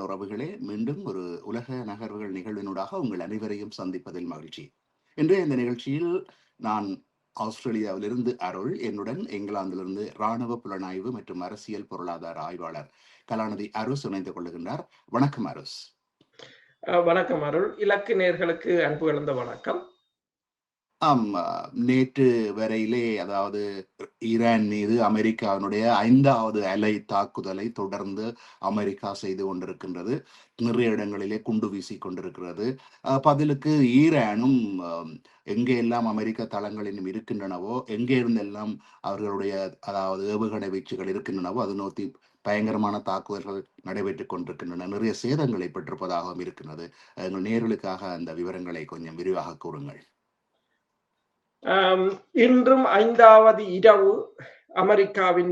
உறவுகளே, மீண்டும் ஒரு உலக நகர்வுகள் நிகழ்வினூடாக உங்கள் அனைவரையும் சந்திப்பதில் மகிழ்ச்சி. இன்றைய இந்த நிகழ்ச்சியில் நான் ஆஸ்திரேலியாவிலிருந்து அருள், என்னுடன் இங்கிலாந்திலிருந்து இராணுவ புலனாய்வு மற்றும் அரசியல் பொருளாதார ஆய்வாளர் கலாநிதி அருஸ் இணைந்து கொள்ளுகின்றார். வணக்கம் அருஸ். வணக்கம் அருள். இலக்கு நேர்களுக்கு அன்பு கலந்த வணக்கம். நேற்று வரையிலே, அதாவது ஈரான் மீது அமெரிக்காவினுடைய 5வது அலை தாக்குதலை தொடர்ந்து அமெரிக்கா செய்து கொண்டிருக்கின்றது. நிறைய இடங்களிலே குண்டு வீசி கொண்டிருக்கிறது. பதிலுக்கு ஈரானும் எங்கே எல்லாம் அமெரிக்க தளங்களிலும் இருக்கின்றனவோ, எங்கே இருந்தெல்லாம் அவர்களுடைய அதாவது ஏவுகணை வீச்சுகள் இருக்கின்றனவோ அது நோக்கி பயங்கரமான தாக்குதல்கள் நடைபெற்றுக் கொண்டிருக்கின்றன. நிறைய சேதங்களை பெற்றிருப்பதாகவும் இருக்கின்றது. எங்கள் நேர்களுக்காக அந்த விவரங்களை கொஞ்சம் விரிவாக கூறுங்கள். இன்றும் 5வது இரவு அமெரிக்காவின்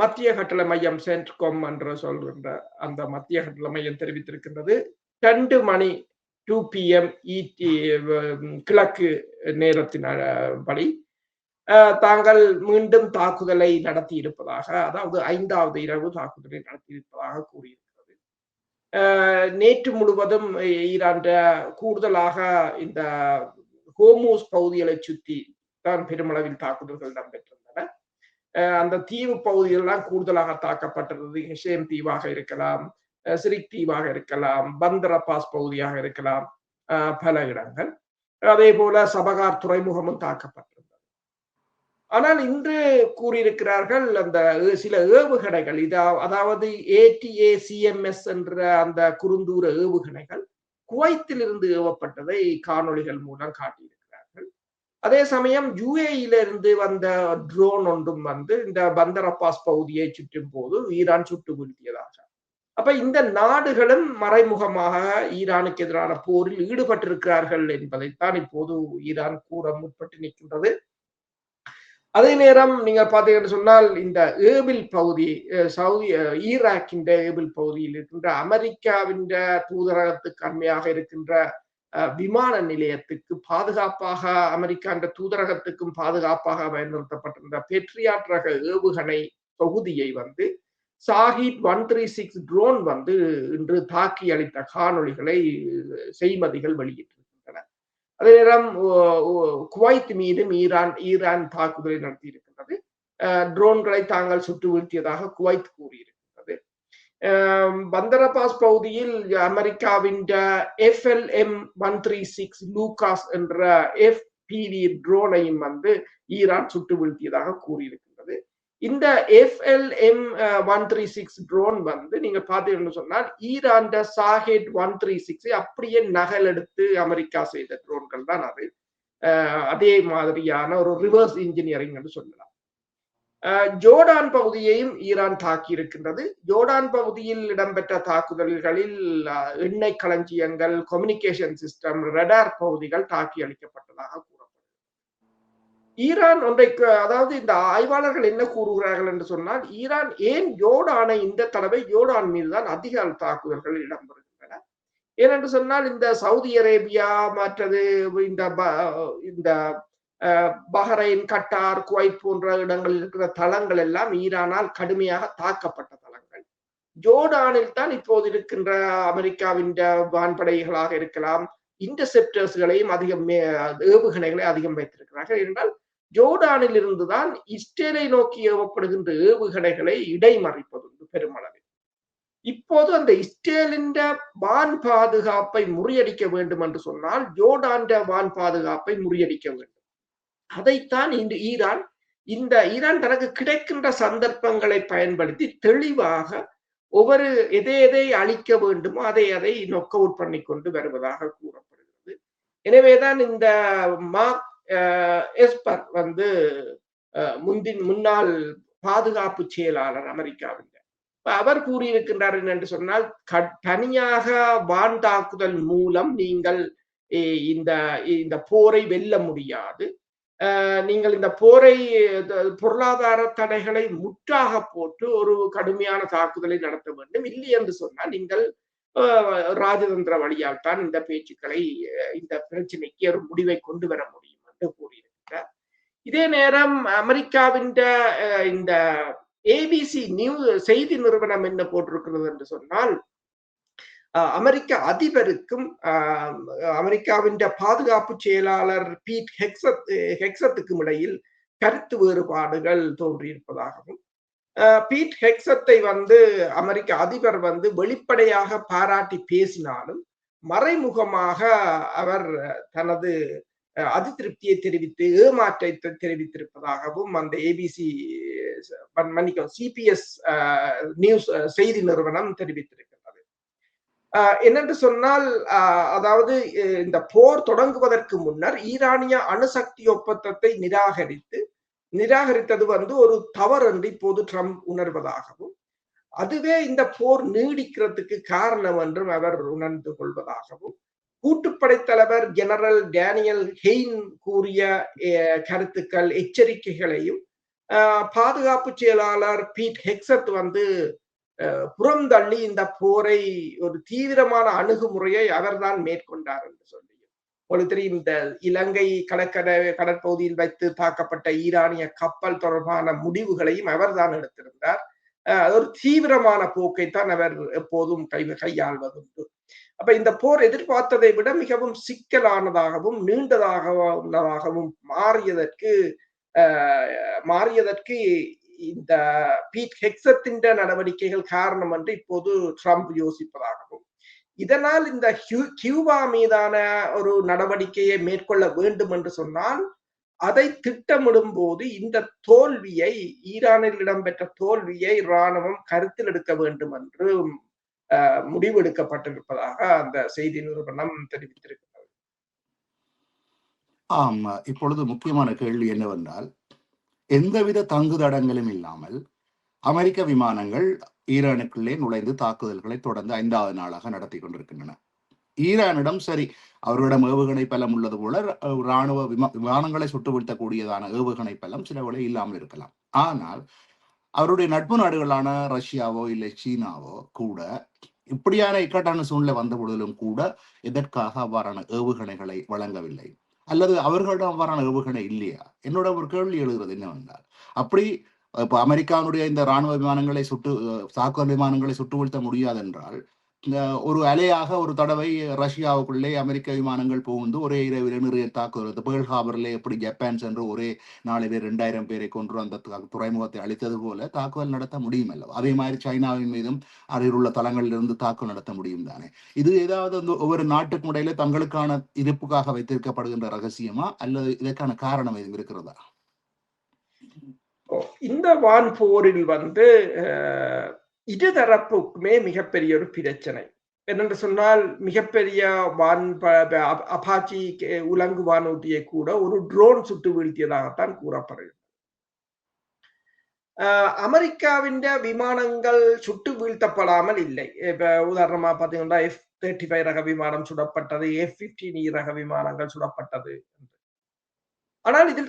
மத்திய கட்டளை மையம் சென்ட்காம் என்று சொல்கின்ற அந்த மத்திய கட்டளை மையம் தெரிவித்திருக்கின்றது 2 மணி 2 PM கிழக்கு நேரத்தின் படி தாங்கள் மீண்டும் தாக்குதலை நடத்தி இருப்பதாக, அதாவது 5வது இரவு தாக்குதலை நடத்தி இருப்பதாக கூறியிருக்கிறது. நேற்று முழுவதும் ஈரான் கூடுதலாக இந்த ஹோமூஸ் பகுதிகளை சுற்றி தான் பெருமளவில் தாக்குதல்கள் இடம்பெற்றிருந்தன. அந்த தீவு பகுதிகளெல்லாம் கூடுதலாக தாக்கப்பட்டிருந்தது. ஹெஷேம் தீவாக இருக்கலாம், சிரிக் தீவாக இருக்கலாம், பந்தர் அப்பாஸ் பகுதியாக இருக்கலாம், பல இடங்கள். அதே போல சபகார் துறைமுகமும் தாக்கப்பட்டிருந்தது. ஆனால் இன்று கூறியிருக்கிறார்கள் அந்த சில ஏவுகணைகள், அதாவது ATACMS என்ற அந்த குறுந்தூர ஏவுகணைகள் குவைத்திலிருந்து ஏவப்பட்டதை காணொளிகள் மூலம் காட்டியிருக்கிறார்கள். அதே சமயம் UAE-யிலிருந்து வந்த ட்ரோன் ஒன்றும் வந்து இந்த பந்தர் அப்பாஸ் பகுதியை சுற்றும் போது ஈரான் சுட்டு வீழ்த்தியதாக. அப்ப இந்த நாடுகளும் மறைமுகமாக ஈரானுக்கு எதிரான போரில் ஈடுபட்டிருக்கிறார்கள் என்பதைத்தான் இப்போது ஈரான் கூற முற்பட்டு நிற்கின்றது. அதே நேரம் நீங்க பார்த்தீங்கன்னு சொன்னால் இந்த ஏபில் பகுதி, ஈராக்கின் ஏபில் பகுதியில் இருக்கின்ற அமெரிக்காவின் தூதரகத்துக்கு அண்மையாக இருக்கின்ற விமான நிலையத்துக்கு பாதுகாப்பாக, அமெரிக்கா தூதரகத்துக்கும் பாதுகாப்பாக பயன்படுத்தப்பட்டிருந்த பெட்ரியாட் ரக ஏவுகணை தொகுதியை வந்து ஷாஹித் 136 ட்ரோன் வந்து இன்று தாக்கி அளித்த காணொளிகளை செய்மதிகள் வெளியிட்டிருக்கின்றன. அதே நேரம் குவைத் மீதும் ஈரான் தாக்குதலை நடத்தி இருக்கின்றது. ட்ரோன்களை தாங்கள் சுட்டு வீழ்த்தியதாக குவைத் கூறியிருக்கின்றது. பந்தர் அப்பாஸ் பகுதியில் அமெரிக்காவின் FLM 136 லூகாஸ் என்ற FPV ட்ரோனையும் வந்து ஈரான் சுட்டு வீழ்த்தியதாக கூறியிருக்கின்றது. இந்த FLM 136 ட்ரோன் வந்து நீங்க பார்த்தீங்கன்னு சொன்னால் ஈரான் ஷாஹித் 136 அப்படியே நகல் எடுத்து அமெரிக்கா செய்த ட்ரோன்கள் தான் அது. அதே மாதிரியான ஒரு ரிவர்ஸ் இன்ஜினியரிங் என்று சொல்லலாம். ஜோர்டான் பகுதியையும் ஈரான் தாக்கி இருக்கின்றது. ஜோர்டான் பகுதியில் இடம்பெற்ற தாக்குதல்களில் எண்ணெய் களஞ்சியங்கள், கம்யூனிகேஷன் சிஸ்டம், ரடார் பகுதிகள் தாக்கி அளிக்கப்பட்டதாக கூறப்படுகிறது. ஈரான் ஒன்றைக்கு, அதாவது இந்த ஆய்வாளர்கள் என்ன கூறுகிறார்கள் என்று சொன்னால், ஈரான் ஏன் ஜோர்டானை இந்த தடவை ஜோர்டான் மீதுதான் அதிக தாக்குதல்கள் இடம்பெறுகின்றன. ஏனென்று சொன்னால் இந்த சவுதி அரேபியா மற்றது இந்த பஹ்ரைன், கட்டார், குவைத் போன்ற இடங்களில் இருக்கிற தளங்கள் எல்லாம் ஈரானால் கடுமையாக தாக்கப்பட்ட தளங்கள். ஜோர்டானில் தான் இப்போது இருக்கின்ற அமெரிக்காவின் வான்படைகளாக இருக்கலாம், இன்டர்செப்டர்ஸ்களையும் அதிகம், ஏவுகணைகளை அதிகம் வைத்திருக்கிறார்கள். என்றால் ஜோர்டானில் இருந்துதான் இஸ்ரேலை நோக்கி ஏவப்படுகின்ற ஏவுகணைகளை இடைமறிப்பதுண்டு பெருமளவில். இப்போது அந்த இஸ்ரேலின் வான் பாதுகாப்பை முறியடிக்க வேண்டும் என்று சொன்னால் ஜோர்டான் வான் பாதுகாப்பை முறியடிக்க வேண்டும். அதைத்தான் இந்த ஈரான் தனக்கு கிடைக்கின்ற சந்தர்ப்பங்களை பயன்படுத்தி தெளிவாக ஒவ்வொரு எதை அழிக்க வேண்டுமோ அதை நொக் அவுட் பண்ணி கொண்டு வருவதாக கூறப்படுகிறது. எனவேதான் இந்த மார்க் எஸ்பர் வந்து முன்னாள் பாதுகாப்பு செயலாளர் அமெரிக்காவின், அவர் கூறியிருக்கின்றார் என்று சொன்னால், தனியாக வான் தாக்குதல் மூலம் நீங்கள் இந்த போரை வெல்ல முடியாது. நீங்கள் இந்த போரை, பொருளாதார தடைகளை முற்றாக போட்டு ஒரு கடுமையான தாக்குதலை நடத்த வேண்டும். இல்லை என்று சொன்னால் நீங்கள் ராஜதந்திர வழியால் தான் இந்த பேச்சுக்களை, இந்த பிரச்சனைக்கு ஒரு முடிவை கொண்டு வர முடியும் என்று கூறியிருக்கிறார். இதே நேரம் அமெரிக்காவின் இந்த ஏபிசி நியூஸ் செய்தி நிறுவனம் என்ன போட்டிருக்கிறது என்று சொன்னால், அமெரிக்க அதிபருக்கும் அமெரிக்காவின் பாதுகாப்பு செயலாளர் பீட் ஹெக்ஸத்துக்கும் இடையில் கருத்து வேறுபாடுகள் தோன்றியிருப்பதாகவும், பீட் ஹெக்ஸத்தை அமெரிக்க அதிபர் வெளிப்படையாக பாராட்டி பேசினாலும் மறைமுகமாக அவர் தனது அதிருப்தியை தெரிவித்து ஏமாற்றத்தை தெரிவித்திருப்பதாகவும் அந்த ஏபிசி சிபிஎஸ் நியூஸ் செய்தி நிறுவனம் தெரிவித்திருக்கிறது. என்னென்று சொன்னால், அதாவது இந்த போர் தொடங்குவதற்கு முன்னர் ஈரானிய அணுசக்தி ஒப்பந்தத்தை நிராகரித்தது ஒரு தவறு என்று இப்போது ட்ரம்ப் உணர்வதாகவும், அதுவே இந்த போர் நீடிக்கிறதுக்கு காரணம் என்றும் அவர் உணர்ந்து கொள்வதாகவும், கூட்டுப்படை தலைவர் ஜெனரல் டேனியல் ஹெயின் கூறிய கருத்துக்கள் எச்சரிக்கைகளையும் பாதுகாப்பு செயலாளர் பீட் ஹெக்ஸத் புறந்தள்ளி இந்த போரை ஒரு தீவிரமான அணுகுமுறையை அவர்தான் மேற்கொண்டார் என்று சொல்லி உங்களுக்கு தெரியும். இந்த இலங்கை கடற்பகுதியில் வைத்து தாக்கப்பட்ட ஈரானிய கப்பல் தொடர்பான முடிவுகளையும் அவர்தான் எடுத்திருந்தார். ஒரு தீவிரமான போக்கைத்தான் அவர் எப்போதும் கையாள்வதுண்டு. அப்ப இந்த போர் எதிர்பார்த்ததை விட மிகவும் சிக்கலானதாகவும் நீண்டதாகவும் மாறியதற்கு இந்த பீட் ஹெக்ஸத்தின் நடவடிக்கைகள் காரணம் என்று இப்போது ட்ரம்ப் யோசிப்பதாகவும், இதனால் இந்த கியூபா மீதான ஒரு நடவடிக்கையை மேற்கொள்ள வேண்டும் என்று சொன்னால் அதை திட்டமிடும் போது இந்த தோல்வியை, ஈரானில் இடம்பெற்ற தோல்வியை இராணுவம் கருத்தில் எடுக்க வேண்டும் என்று முடிவெடுக்கப்பட்டிருப்பதாக அந்த செய்தி நிறுவனம் தெரிவித்திருக்கிறது. ஆமா, இப்பொழுது முக்கியமான கேள்வி என்னவென்றால், எந்தவித தங்குதடங்களும் இல்லாமல் அமெரிக்க விமானங்கள் ஈரானுக்குள்ளே நுழைந்து தாக்குதல்களை தொடர்ந்து 5வது நாளாக நடத்தி கொண்டிருக்கின்றன. ஈரானிடம் சரி, அவர்களிடம் ஏவுகணை பலம் உள்ளது போல இராணுவ விமானங்களை சுட்டு வீழ்த்தக்கூடியதான ஏவுகணை பலம் சில வேளை இல்லாமல் இருக்கலாம். ஆனால் அவருடைய நட்பு நாடுகளான ரஷ்யாவோ இல்லை சீனாவோ கூட இப்படியான இக்கட்டான சூழ்நிலை வந்த பொழுதிலும் கூட எதற்காக அவ்வாறான ஏவுகணைகளை வழங்கவில்லை, அல்லது அவர்களிடம் அவ்வாறான ஏவுகணை இல்லையா? என்னோட ஒரு கேள்வி எழுகிறது என்னவென்றால், அப்படி இப்ப அமெரிக்காவுடைய இந்த இராணுவ விமானங்களை தாக்குதல் விமானங்களை சுட்டு வீழ்த்த முடியாது என்றால், ஒரு அலையாக ஒரு தடவை ரஷ்யாவுக்குள்ளே அமெரிக்க விமானங்கள் புகுந்து ஒரே இரவில் நிறைய தாக்குதல், பேர்ல் ஹார்பர்ல எப்படி ஜப்பான் சென்று ஒரே நாளிலே 2000 பேரை கொன்று அந்த துறைமுகத்தை அழித்தது போல தாக்குதல் நடத்த முடியும் அல்லவா? அதே மாதிரி சைனாவின் மீதும் அருகில் உள்ள தளங்களிலிருந்து தாக்குதல் நடத்த முடியும் தானே? இது ஏதாவது ஒவ்வொரு நாட்டுக்கும் இடையில தங்களுக்கான இருப்புக்காக வைத்திருக்கப்படுகின்ற ரகசியமா, அல்லது இதற்கான காரணம் எதுவும் இருக்கிறதா? இந்த வான் போரில் இருதரப்புக்குமே மிகப்பெரிய ஒரு பிரச்சனை என்னென்று சொன்னால், மிகப்பெரிய அபாச்சி உலங்கு வானூர்தியை கூட ஒரு ட்ரோன் சுட்டு வீழ்த்தியதாகத்தான் கூறப்படுகிறது. அமெரிக்காவின் விமானங்கள் சுட்டு வீழ்த்தப்படாமல் இல்லை. இப்ப உதாரணமா பாத்தீங்கன்னா F-35 ரக விமானம் சுடப்பட்டது, F-15E ரக விமானங்கள் சுடப்பட்டது. ஆனால் இதில்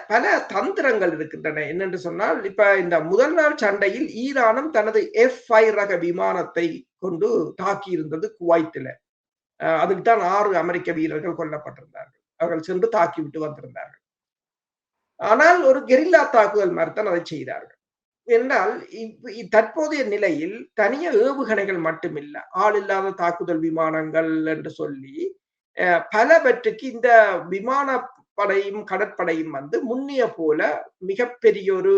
பல தந்திரங்கள் இருக்கின்றன. என்னென்று சொன்னால், இப்ப இந்த முதல் நாள் சண்டையில் ஈரானும் தனது F-5 ரக விமானத்தை கொண்டு தாக்கி இருந்தது குவைத்தில். அதில் தான் 6 அமெரிக்க வீரர்கள் கொல்லப்பட்டிருந்தார்கள். அவர்கள் சென்று தாக்கிவிட்டு வந்திருந்தார்கள். ஆனால் ஒரு கெரில்லா தாக்குதல் மாதிரித்தான் அதை செய்தார்கள். என்றால் தற்போதைய நிலையில் தனிய ஏவுகணைகள் மட்டுமில்லை, ஆள் இல்லாத தாக்குதல் விமானங்கள் என்று சொல்லி பலவற்றுக்கு இந்த விமான படையும் கடற்படையும் முன்னிய போல மிகப்பெரிய ஒரு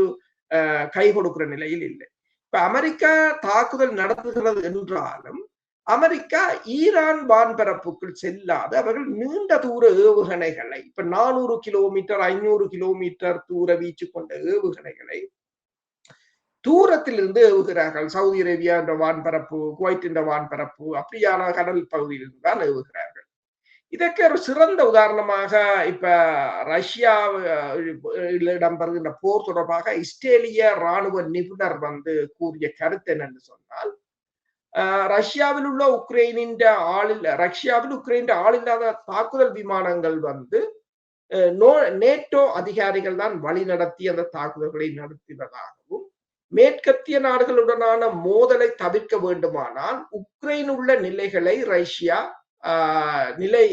கை கொடுக்கிற நிலையில் இல்லை. இப்ப அமெரிக்கா தாக்குதல் நடத்துகிறது என்றாலும் அமெரிக்கா ஈரான் வான்பரப்புக்குள் செல்லாது அவர்கள் நீண்ட தூர ஏவுகணைகளை, இப்ப 400 கிலோமீட்டர் 500 கிலோமீட்டர் தூர வீச்சு கொண்ட ஏவுகணைகளை தூரத்திலிருந்து ஏவுகிறார்கள். சவுதி அரேபியா என்ற வான்பரப்பு, குவைத் என்ற வான்பரப்பு, அப்படியான கடல் பகுதியிலிருந்து தான் ஏவுகிறார்கள். இதற்கு ஒரு சிறந்த உதாரணமாக இப்ப ரஷ்யாவில் இடம்பெறுகின்ற போர் தொடர்பாக இஸ்ரேலிய இராணுவ நிபுணர் கூறிய கருத்து என்னன்னு சொன்னால், ரஷ்யாவில் உள்ள உக்ரைனின் ஆளில்லாத தாக்குதல் விமானங்கள் நேட்டோ அதிகாரிகள் தான் வழி நடத்தி அந்த தாக்குதல்களை நடத்துவதாகவும், மேற்கத்திய நாடுகளுடனான மோதலை தவிர்க்க வேண்டுமானால் உக்ரைன் உள்ள நிலைகளை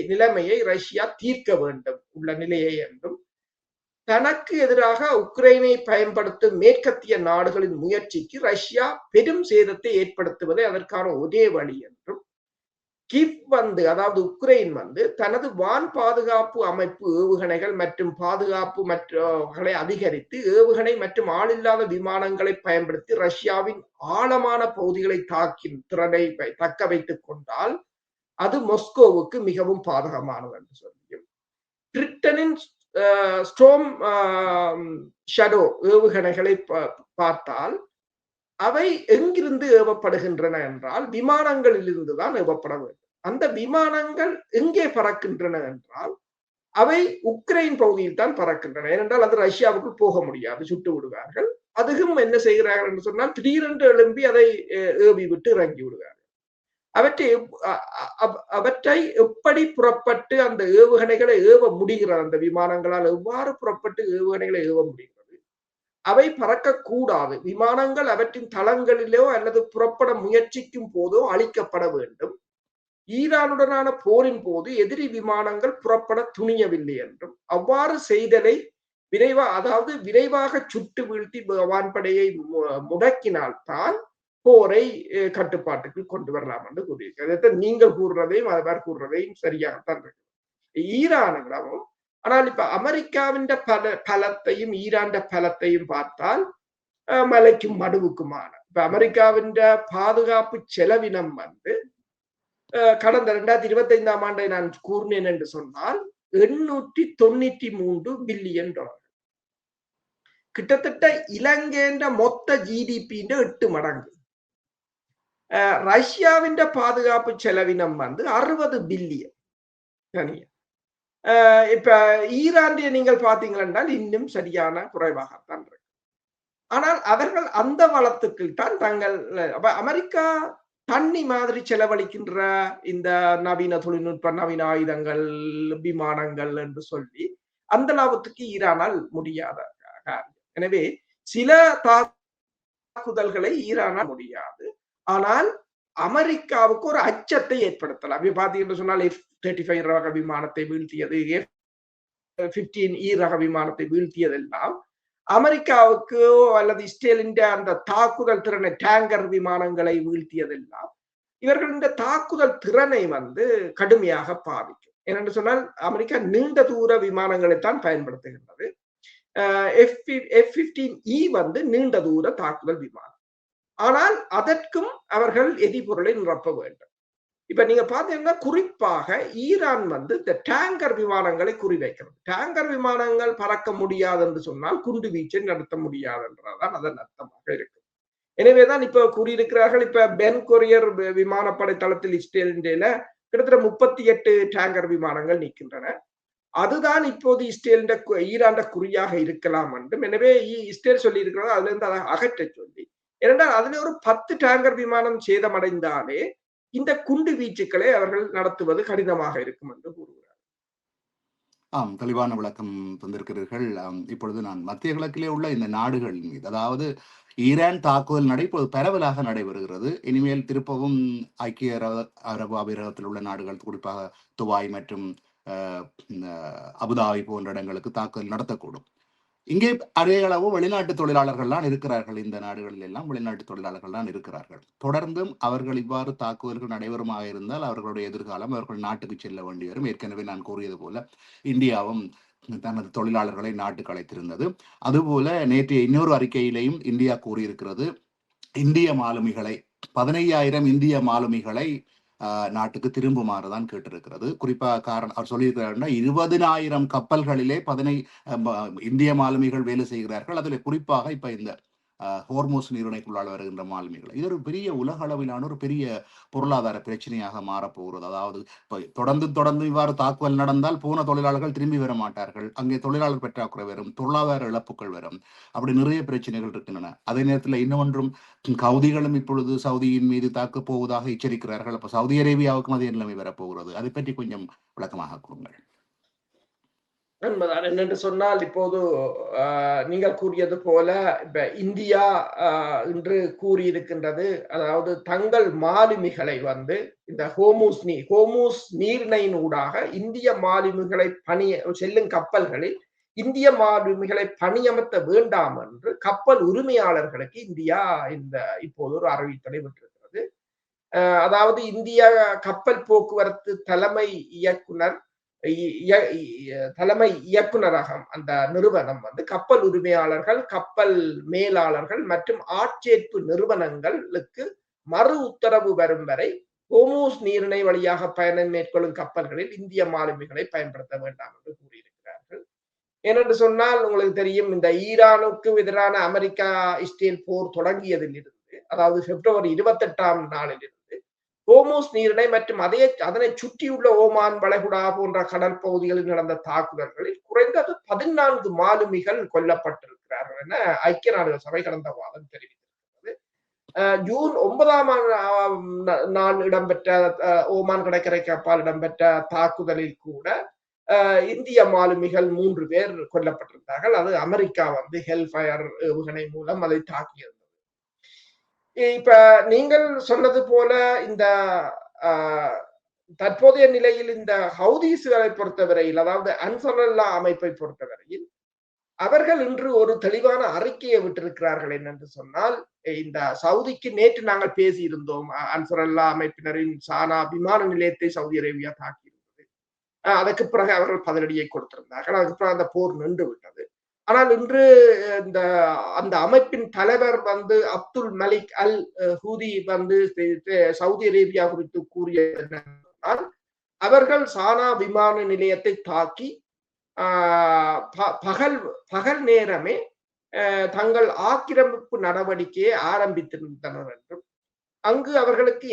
நிலைமையை ரஷ்யா தீர்க்க வேண்டும் உள்ள நிலையை என்றும், தனக்கு எதிராக உக்ரைனை பயன்படுத்தும் மேற்கத்திய நாடுகளின் முயற்சிக்கு ரஷ்யா பெரும் சேதத்தை ஏற்படுத்துவதே அதற்கான ஒரே வழி என்றும், கிவ் அதாவது உக்ரைன் தனது வான் பாதுகாப்பு அமைப்பு ஏவுகணைகள் மற்றும் பாதுகாப்பு மற்றவர்களை அதிகரித்து ஏவுகணை மற்றும் ஆளில்லாத விமானங்களை பயன்படுத்தி ரஷ்யாவின் ஆழமான பகுதிகளை தாக்கும் திறனை தக்க வைத்துக் கொண்டால் அது மாஸ்கோவுக்கு மிகவும் பாதகமானது என்று சொல்லியும், பிரிட்டனின் ஸ்டோம் ஷடோ ஏவுகணைகளை பார்த்தால் அவை எங்கிருந்து ஏவப்படுகின்றன என்றால் விமானங்களில் இருந்துதான் ஏவப்பட வேண்டும். அந்த விமானங்கள் எங்கே பறக்கின்றன என்றால் அவை உக்ரைன் பகுதியில் தான் பறக்கின்றன. ஏனென்றால் அது ரஷ்யாவுக்குள் போக முடியாது, சுட்டு விடுவார்கள். அதுவும் என்ன செய்கிறார்கள் என்று சொன்னால் திடீரென்று எழும்பி அதை ஏவி விட்டு இறங்கி விடுவார்கள். அவற்றை எப்படி புறப்பட்டு அந்த ஏவுகணைகளை ஏவ முடிகிறது, அந்த விமானங்களால் எவ்வாறு புறப்பட்டு ஏவுகணைகளை ஏவ முடிகிறது, அவை பறக்கக்கூடாது. விமானங்கள் அவற்றின் தளங்களிலோ அல்லது புறப்பட முயற்சிக்கும் போதோ அழிக்கப்பட வேண்டும். ஈரானுடனான போரின் போது எதிரி விமானங்கள் புறப்பட துணியவில்லை என்றும், அவ்வாறு செய்தலை விரைவாக சுட்டு வீழ்த்தி வான்படையை முடக்கினால்தான் போரை கட்டுப்பாட்டுக்கு கொண்டு வரலாம் என்று கூறியிருக்கிறது. நீங்கள் கூறுறதையும் அவர் கூறுறதையும் சரியாகத்தான் இருக்கு. ஈரானும் ஆனால் இப்ப அமெரிக்காவின் பலத்தையும் ஈரான் பலத்தையும் பார்த்தால் மலைக்கும் மடுவுக்குமான. இப்ப அமெரிக்காவின் பாதுகாப்பு செலவினம் கடந்த 2025ஆம் ஆண்டை நான் கூறினேன் என்று சொன்னால் $893 பில்லியன், கிட்டத்தட்ட இலங்கையின் மொத்த ஜிடிபி 8 மடங்கு. ரஷ்யாவின் பாதுகாப்பு செலவினம் 60 பில்லியன் தனியா. இப்ப ஈரானிய நீங்கள் பாத்தீங்கன்னா இன்னும் சரியான குறைவாகத்தான் இருக்கு. ஆனால் அவர்கள் அந்த வளத்துக்கு தான் தங்கள் அமெரிக்கா தண்ணி மாதிரி செலவழிக்கின்ற இந்த நவீன தொழில்நுட்ப நவீன ஆயுதங்கள் விமானங்கள் என்று சொல்லி அந்த லாபத்துக்கு ஈரானால் முடியாத காரியம். எனவே சில தாக்குதல்களை ஈரானால் முடியாது, ஆனால் அமெரிக்காவுக்கு ஒரு அச்சத்தை ஏற்படுத்தலாம். அப்படி பாத்தீங்கன்னு சொன்னால் F-35 ரக விமானத்தை வீழ்த்தியது, F-15E ரக விமானத்தை வீழ்த்தியதெல்லாம் அமெரிக்காவுக்கு அல்லது இஸ்ரேலின் அந்த தாக்குதல் திறனை, டேங்கர் விமானங்களை வீழ்த்தியதெல்லாம் இவர்களின் தாக்குதல் திறனை கடுமையாக பாதிக்கும். ஏனென்று சொன்னால் அமெரிக்கா நீண்ட தூர விமானங்களைத்தான் பயன்படுத்துகின்றது. F-15E நீண்ட தூர தாக்குதல் விமானம். ஆனால் அதற்கும் அவர்கள் எரிபொருளை நிரப்ப வேண்டும். இப்ப நீங்க பாத்தீங்கன்னா குறிப்பாக ஈரான் இந்த டேங்கர் விமானங்களை குறிவைக்கிறது. டேங்கர் விமானங்கள் பறக்க முடியாது என்று சொன்னால் குண்டு வீச்சை நடத்த முடியாது என்றதான் அதன் அர்த்தமாக இருக்கு. எனவேதான் இப்ப கூறியிருக்கிறார்கள், இப்ப பென் கொரியர் விமானப்படை தளத்தில் இஸ்ரேலில கிட்டத்தட்ட 38 டேங்கர் விமானங்கள் நிற்கின்றன. அதுதான் இப்போது ஈரான் குறியாக இருக்கலாம் என்றும், எனவே இஸ்ரேல் சொல்லி இருக்கிறது அதுல இருந்து அதை அகற்ற சொல்லி, ஏனென்றால் அதுல ஒரு 10 டேங்கர் விமானம் சேதமடைந்தாலே இந்த குண்டு வீச்சுக்களை அவர்கள் நடத்துவது கடினமாக இருக்கும் என்று கூறுகிறார். தெளிவான விளக்கம் தந்திருக்கிறீர்கள். இப்பொழுது நான் மத்திய கிழக்கிலே உள்ள இந்த நாடுகள் மீது, அதாவது ஈரான் தாக்குதல் இப்போது பரவலாக நடைபெறுகிறது. இனிமேல் திருப்பவும் ஐக்கிய அரபு அமீரகத்தில் உள்ள நாடுகள், குறிப்பாக துபாய் மற்றும் அபுதாபி போன்ற இடங்களுக்கு தாக்குதல் நடத்தக்கூடும். இங்கே அதே அளவு வெளிநாட்டு தொழிலாளர்கள் தான் இருக்கிறார்கள். இந்த நாடுகளில் எல்லாம் வெளிநாட்டு தொழிலாளர்கள் தான் இருக்கிறார்கள். தொடர்ந்தும் அவர்கள் இவ்வாறு தாக்குதல்கள் நடைபெறுமாக இருந்தால் அவர்களுடைய எதிர்காலம், அவர்கள் நாட்டுக்கு செல்ல வேண்டி வரும். ஏற்கனவே நான் கூறியது போல இந்தியாவும் தனது தொழிலாளர்களை நாட்டுக்கு அழைத்திருந்தது. அதுபோல நேற்றைய இன்னொரு அறிக்கையிலையும் இந்தியா கூறியிருக்கிறது, இந்திய மாலுமிகளை 15,000 இந்திய மாலுமிகளை நாட்டுக்கு திரும்புமாறுதான் கேட்டிருக்கிறது. குறிப்பாக காரணம் அவர் சொல்லியிருக்கிறாருன்னா 20,000 கப்பல்களிலே இந்திய மாலுமிகள் வேலை செய்கிறார்கள். அதில் குறிப்பாக இப்ப இந்த ஹோர்மோஸ் நீரிணைக்குள்ளால் வருகின்ற மாலுமிகள், இது ஒரு பெரிய உலக அளவிலான ஒரு பெரிய பொருளாதார பிரச்சனையாக மாறப்போகிறது. அதாவது தொடர்ந்து இவ்வாறு தாக்குதல் நடந்தால் போன தொழிலாளர்கள் திரும்பி வர மாட்டார்கள், அங்கே தொழிலாளர் பற்றாக்குறை வரும், பொருளாதார இழப்புகள் வரும், அப்படி நிறைய பிரச்சனைகள் இருக்கின்றன. அதே நேரத்தில் இன்னொன்றும் கவுதிகளும் இப்பொழுது சவுதியின் மீது தாக்க போவதாக எச்சரிக்கிறார்கள். அப்ப சவுதி அரேபியாவுக்கும் அதே நிலைமை வரப்போகிறது. அதை பற்றி கொஞ்சம் விளக்கமாக கூறுங்கள். என்பதான் என்னென்று சொன்னால், இப்போது நீங்கள் கூறியது போல இப்ப இந்தியா இன்று கூறியிருக்கின்றது, அதாவது தங்கள் மாலுமிகளை இந்த ஹோமூஸ் நீரிணையின் ஊடாக இந்திய மாலுமிகளை செல்லும் கப்பல்களில் இந்திய மாலுமிகளை பணியமர்த்த வேண்டாம் என்று கப்பல் உரிமையாளர்களுக்கு இந்தியா இப்போது ஒரு அறிவித்தலை விட்டிருக்கிறது. அதாவது இந்திய கப்பல் போக்குவரத்து தலைமை இயக்குநரகம் அந்த நிறுவனம் கப்பல் உரிமையாளர்கள், கப்பல் மேலாளர்கள் மற்றும் ஆட்சேர்ப்பு நிறுவனங்களுக்கு மறு உத்தரவு வரும் வரை ஹோமூஸ் நீரிணை வழியாக பயணம் மேற்கொள்ளும் கப்பல்களில் இந்திய மாலுமிகளை பயன்படுத்த வேண்டாம் என்று கூறியிருக்கிறார்கள். ஏனென்று சொன்னால் உங்களுக்கு தெரியும், இந்த ஈரானுக்கு எதிரான அமெரிக்கா இஸ்ரேல் போர் தொடங்கியதில் இருந்து, அதாவது பிப்ரவரி 28ஆம் நாளிலிருந்து ஹோமூஸ் நீரிணை மற்றும் அதனை சுற்றியுள்ள ஓமான் வளைகுடா போன்ற கடல் பகுதிகளில் நடந்த தாக்குதல்களில் குறைந்தது 14 மாலுமிகள் கொல்லப்பட்டிருக்கிறார்கள் என ஐக்கிய நாடுகள் சபை கடந்த வாரம் தெரிவித்திருக்கிறது. ஜூன் 9ஆம் நாள் இடம்பெற்ற ஓமான் கடற்கரைக்கு அப்பால் இடம்பெற்ற தாக்குதலில் கூட இந்திய மாலுமிகள் 3 பேர் கொல்லப்பட்டிருந்தார்கள். அது அமெரிக்கா ஹெல்ஃபயர் ஏவுகணை மூலம் அதை தாக்கியிருந்தது. இப்ப நீங்கள் சொன்னது போல இந்த தற்போதைய நிலையில் இந்த ஹவுதீஸ்களை பொறுத்தவரையில், அதாவது அன்சரல்லா அமைப்பை பொறுத்தவரையில் அவர்கள் இன்று ஒரு தெளிவான அறிக்கையை விட்டிருக்கிறார்கள். என்னென்று சொன்னால், இந்த சவுதிக்கு நேற்று நாங்கள் பேசியிருந்தோம், அன்சரல்லா அமைப்பினரின் சானா விமான நிலையத்தை சவுதி அரேபியா தாக்கியிருந்தது. அதற்கு பிறகு அவர்கள் பதிலடியை கொடுத்திருந்தார்கள். அதுக்கு பிறகு அந்த போர் நின்று விட்டது. ஆனால் இன்று அந்த அமைப்பின் தலைவர் அப்துல் மலிக் அல் ஹூதி சவுதி அரேபியா குறித்து கூறியது, அவர்கள் சானா விமான நிலையத்தை தாக்கி பகல் நேரமே தங்கள் ஆக்கிரமிப்பு நடவடிக்கையை ஆரம்பித்திருந்தனர் என்றும், அங்கு அவர்களுக்கு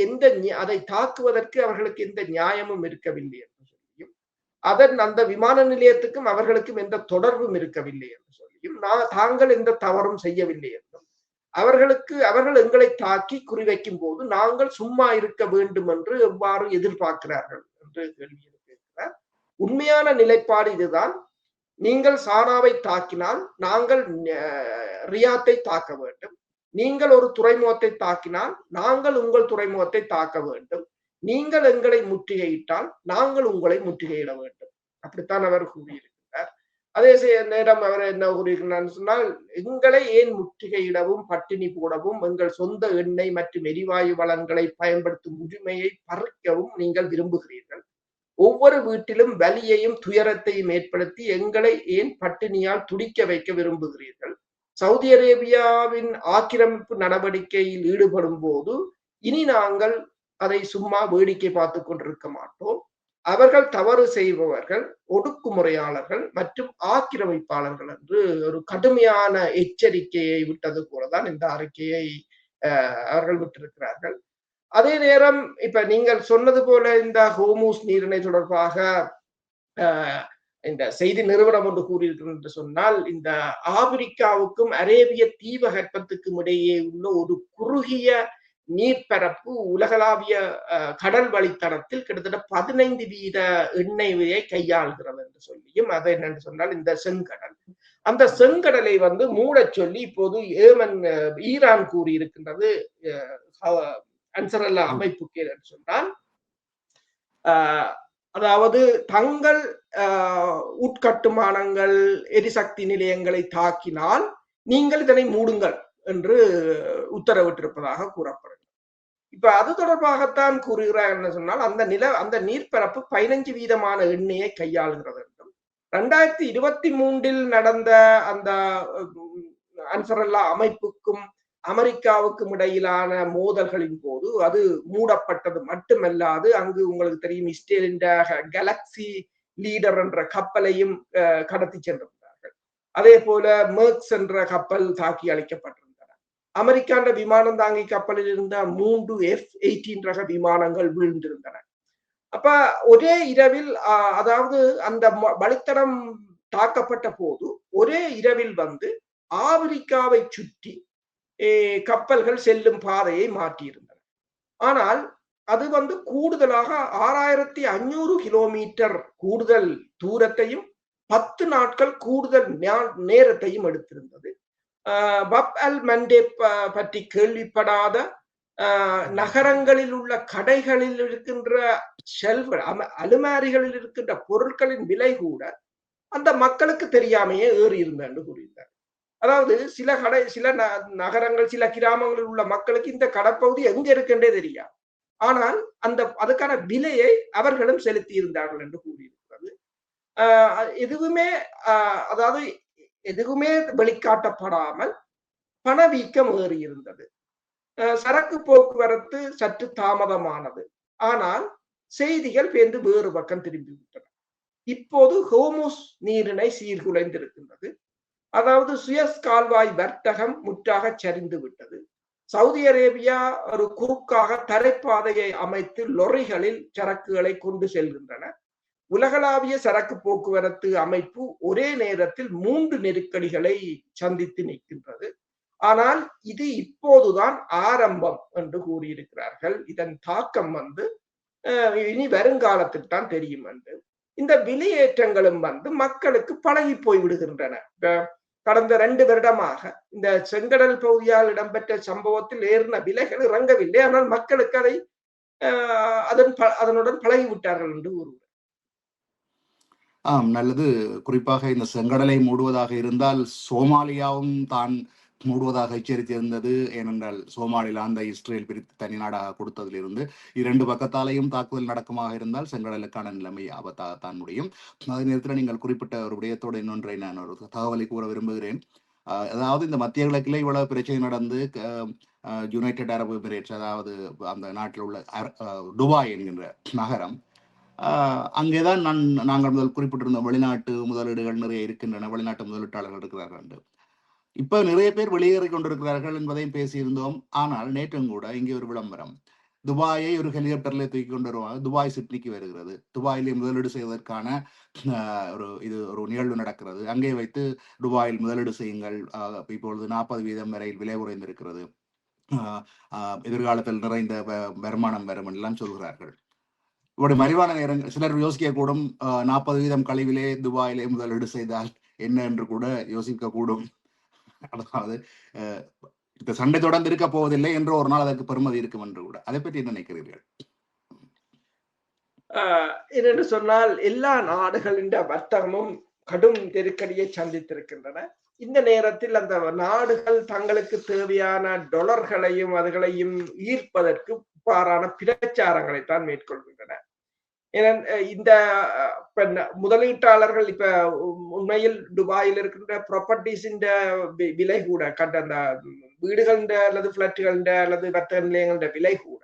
அதை தாக்குவதற்கு அவர்களுக்கு எந்த நியாயமும் இருக்கவில்லை என்று சொல்லியும், அந்த விமான நிலையத்துக்கும் அவர்களுக்கும் எந்த தொடர்பும் இருக்கவில்லை என்று சொல்லியும், தாங்கள் எந்த தவறும் செய்யவில்லை என்றும், அவர்கள் எங்களை தாக்கி குறிவைக்கும் போது நாங்கள் சும்மா இருக்க வேண்டும் என்று எவ்வாறு எதிர்பார்க்கிறார்கள் என்று கேள்வி எழுப்பியிருக்கிறார். உண்மையான நிலைப்பாடு இதுதான். நீங்கள் சானாவை தாக்கினால் நாங்கள் ரியாத்தை தாக்க வேண்டும். நீங்கள் ஒரு துறைமுகத்தை தாக்கினால் நாங்கள் உங்கள் துறைமுகத்தை தாக்க வேண்டும். நீங்கள் எங்களை முற்றுகையிட்டால் நாங்கள் உங்களை முற்றுகையிட வேண்டும். அப்படித்தான் அவர் கூறியிருக்கிறார். அதே நேரம் அவர் என்ன கூறியிருக்கிறார் சொன்னால், எங்களை ஏன் முற்றுகையிடவும் பட்டினி போடவும் எங்கள் சொந்த எண்ணெய் மற்றும் எரிவாயு வளங்களை பயன்படுத்தும் உரிமையை பறிக்கவும் நீங்கள் விரும்புகிறீர்கள். ஒவ்வொரு வீட்டிலும் வலியையும் துயரத்தையும் ஏற்படுத்தி எங்களை ஏன் பட்டினியால் துடிக்க வைக்க விரும்புகிறீர்கள். சவுதி அரேபியாவின் ஆக்கிரமிப்பு நடவடிக்கையில் ஈடுபடும் போது இனி நாங்கள் அதை சும்மா வேடிக்கை பார்த்து கொண்டிருக்க மாட்டோம். அவர்கள் தவறு செய்பவர்கள், ஒடுக்குமுறையாளர்கள் மற்றும் ஆக்கிரமிப்பாளர்கள் என்று ஒரு கடுமையான எச்சரிக்கையை விட்டது போலதான் இந்த அறிக்கையை அவர்கள் விட்டிருக்கிறார்கள். அதே நேரம் இப்ப நீங்கள் சொன்னது போல இந்த ஹோமூஸ் நீரிணை தொடர்பாக இந்த செய்தி நிறுவனம் ஒன்று கூறியிருக்கிறது என்று சொன்னால், இந்த ஆப்பிரிக்காவுக்கும் அரேபிய தீபகற்பத்துக்கும் இடையே உள்ள ஒரு குறுகிய நீர்ப்பரப்பு உலகளாவிய கடல் வழித்தடத்தில் கிட்டத்தட்ட 15% எண்ணெயை கையாளுகிறது என்று சொல்லியும், அது என்னென்று சொன்னால் இந்த செங்கடல், அந்த செங்கடலை மூடச் சொல்லி இப்போது ஈரான் கூறியிருக்கின்றது அன்சரல்லா அமைப்புக்கு என்று சொன்னால், அதாவது தங்கள் உட்கட்டுமானங்கள் எரிசக்தி நிலையங்களை தாக்கினால் நீங்கள் இதனை மூடுங்கள் என்று உத்தரவிட்டிருப்பதாக கூறப்படுகிறது. இப்ப அது தொடர்பாகத்தான் கூறுகிறார் என்ன சொன்னால், அந்த நீர்ப்பரப்பு 15% எண்ணெயை கையாளுகிறது என்றும், 2023 நடந்த அந்த அன்சரல்லா அமைப்புக்கும் அமெரிக்காவுக்கும் இடையிலான மோதல்களின் போது அது மூடப்பட்டது மட்டுமல்லாது, அங்கு உங்களுக்கு தெரியும் இஸ்ரேலின் கேலக்சி லீடர் என்ற கப்பலையும் கடத்தி சென்றிருந்தார்கள். அதே போல மெர்க்ஸ் என்ற கப்பல் தாக்கி அழிக்கப்பட்டிருந்தன. அமெரிக்கான விமானம் தாங்கி கப்பலில் இருந்த 3 F-18 ரக விமானங்கள் வீழ்ந்திருந்தன. அப்ப ஒரே இரவில், அதாவது அந்த வழித்தடம் தாக்கப்பட்ட போது ஒரே இரவில் ஆப்பிரிக்காவை சுற்றி கப்பல்கள் செல்லும் பாதையை மாற்றியிருந்தன. ஆனால் அது கூடுதலாக 6500 கிலோமீட்டர் கூடுதல் தூரத்தையும் 10 நாட்கள் கூடுதல் நேரத்தையும் எடுத்திருந்தது. பப் அல் மண்டே பற்றி கேள்விப்படாத நகரங்களில் உள்ள கடைகளில் இருக்கின்ற ஷெல்ஃப்கள், அலுமாரிகளில் இருக்கின்ற பொருட்களின் விலை கூட அந்த மக்களுக்கு தெரியாமையே ஏறி இருந்தான்னு கூறியிருந்தார். அதாவது சில நகரங்கள், சில கிராமங்களில் உள்ள மக்களுக்கு இந்த கடற்பகுதி எங்க இருக்குன்றே தெரியாது. ஆனால் அதுக்கான விலையை அவர்களும் செலுத்தி இருந்தார்கள் என்று கூறியிருக்கிறது. எதுவுமே அதாவது எதுவுமே வெளிக்காட்டப்படாமல் பணவீக்கம் ஏறி இருந்தது. சரக்கு போக்குவரத்து சற்று தாமதமானது. ஆனால் செய்திகள் பேர்ந்து வேறு பக்கம் திரும்பிவிட்டன. இப்போது ஹோமுஸ் நீரிணை சீர்குலைந்திருக்கின்றது. அதாவது சுயஸ் கால்வாய் வர்த்தகம் முற்றாக சரிந்து விட்டது. சவுதி அரேபியா ஒரு குறுக்காக தரைப்பாதையை அமைத்து லொரிகளில் சரக்குகளை கொண்டு செல்கின்றன. உலகளாவிய சரக்கு போக்குவரத்து அமைப்பு ஒரே நேரத்தில் 3 நெருக்கடிகளை சந்தித்து நிற்கின்றது. ஆனால் இது இப்போதுதான் ஆரம்பம் என்று கூறியிருக்கிறார்கள். இதன் தாக்கம் இனி வருங்காலத்தில் தான் தெரியும் என்று. இந்த விலையேற்றங்களும் மக்களுக்கு பழகி போய் விடுகின்றன. கடந்த 2 வருடமாக இந்த செங்கடல் பகுதியால் இடம்பெற்ற சம்பவத்தில் ஏறின விலைகள் இறங்கவில்லை. ஆனால் மக்களுக்கு அதை அதனுடன் பழகிவிட்டார்கள் என்று கூறுகிறார். நல்லது. குறிப்பாக இந்த செங்கடலை மூடுவதாக இருந்தால் சோமாலியாவும் தான் மூடுவதாக எச்சரித்திருந்தது. ஏனென்றால் சோமாலிலாந்தை இஸ்ரேல் பிரித்து தனி நாடாக கொடுத்ததிலிருந்து 2 பக்கத்தாலையும் தாக்குதல் நடக்குமாக இருந்தால் செங்கடலுக்கான நிலைமை ஆபத்தாகத்தான் முடியும். அதே நேரத்தில் நீங்கள் குறிப்பிட்ட ஒரு விடயத்தோடு இன்னொன்றை நான் ஒரு தகவலை கூற விரும்புகிறேன். அதாவது இந்த மத்திய கிழக்கில் இவ்வளவு பிரச்சனை நடந்து யுனைடெட் அரபு எமிரேட்ஸ், அதாவது அந்த நாட்டில் உள்ள துபாய் என்கின்ற நகரம், அங்கேதான் நாங்கள் முதல் குறிப்பிட்டிருந்த வெளிநாட்டு முதலீடுகள் நிறைய இருக்கின்றன, வெளிநாட்டு முதலீட்டாளர்கள் இருக்கிறார்கள் என்று. இப்ப நிறைய பேர் வெளியேறி கொண்டிருக்கிறார்கள் என்பதையும் பேசியிருந்தோம். ஆனால் நேற்றும் கூட இங்கே ஒரு விளம்பரம், துபாயை ஒரு ஹெலிகாப்டர்ல தூக்கி கொண்டு வருவாங்க, துபாய் சிட்னிக்கு வருகிறது, துபாயிலே முதலீடு செய்வதற்கான ஒரு நிகழ்வு நடக்கிறது, அங்கே வைத்து துபாயில் முதலீடு செய்யுங்கள், இப்பொழுது 40% வரை விலை குறைந்திருக்கிறது, எதிர்காலத்தில் நிறைந்த வருமானம் வரும் எல்லாம் சொல்கிறார்கள். இப்படி மலிவான நேரங்கள் சிலர் யோசிக்க கூடும், 40% கழிவிலே துபாயிலே முதலீடு செய்தால் என்ன என்று கூட யோசிக்க கூடும். அதாவது இந்த சண்டை தொடர்ந்து இருக்க போவதில்லை என்று ஒரு நாள் அதற்கு பெருமதி இருக்கும் என்று கூட. அதை பற்றி என்ன நினைக்கிறீர்கள்? என்னென்று சொன்னால் எல்லா நாடுகளின் வர்த்தகமும் கடும் நெருக்கடியை சந்தித்திருக்கின்றன. இந்த நேரத்தில் அந்த நாடுகள் தங்களுக்கு தேவையான டொலர்களையும் அதுகளையும் ஈர்ப்பதற்கு பாரான பிரச்சாரங்களை தான் மேற்கொள்கின்றன. இந்த முதலீட்டாளர்கள் இப்ப உண்மையில் துபாயில் இருக்கின்ற ப்ராப்பர்ட்டிஸின் விலை கூட அந்த வீடுகள் அல்லது பிளாட்டுகள் அல்லது வர்த்தக நிலையங்கள விலை கூட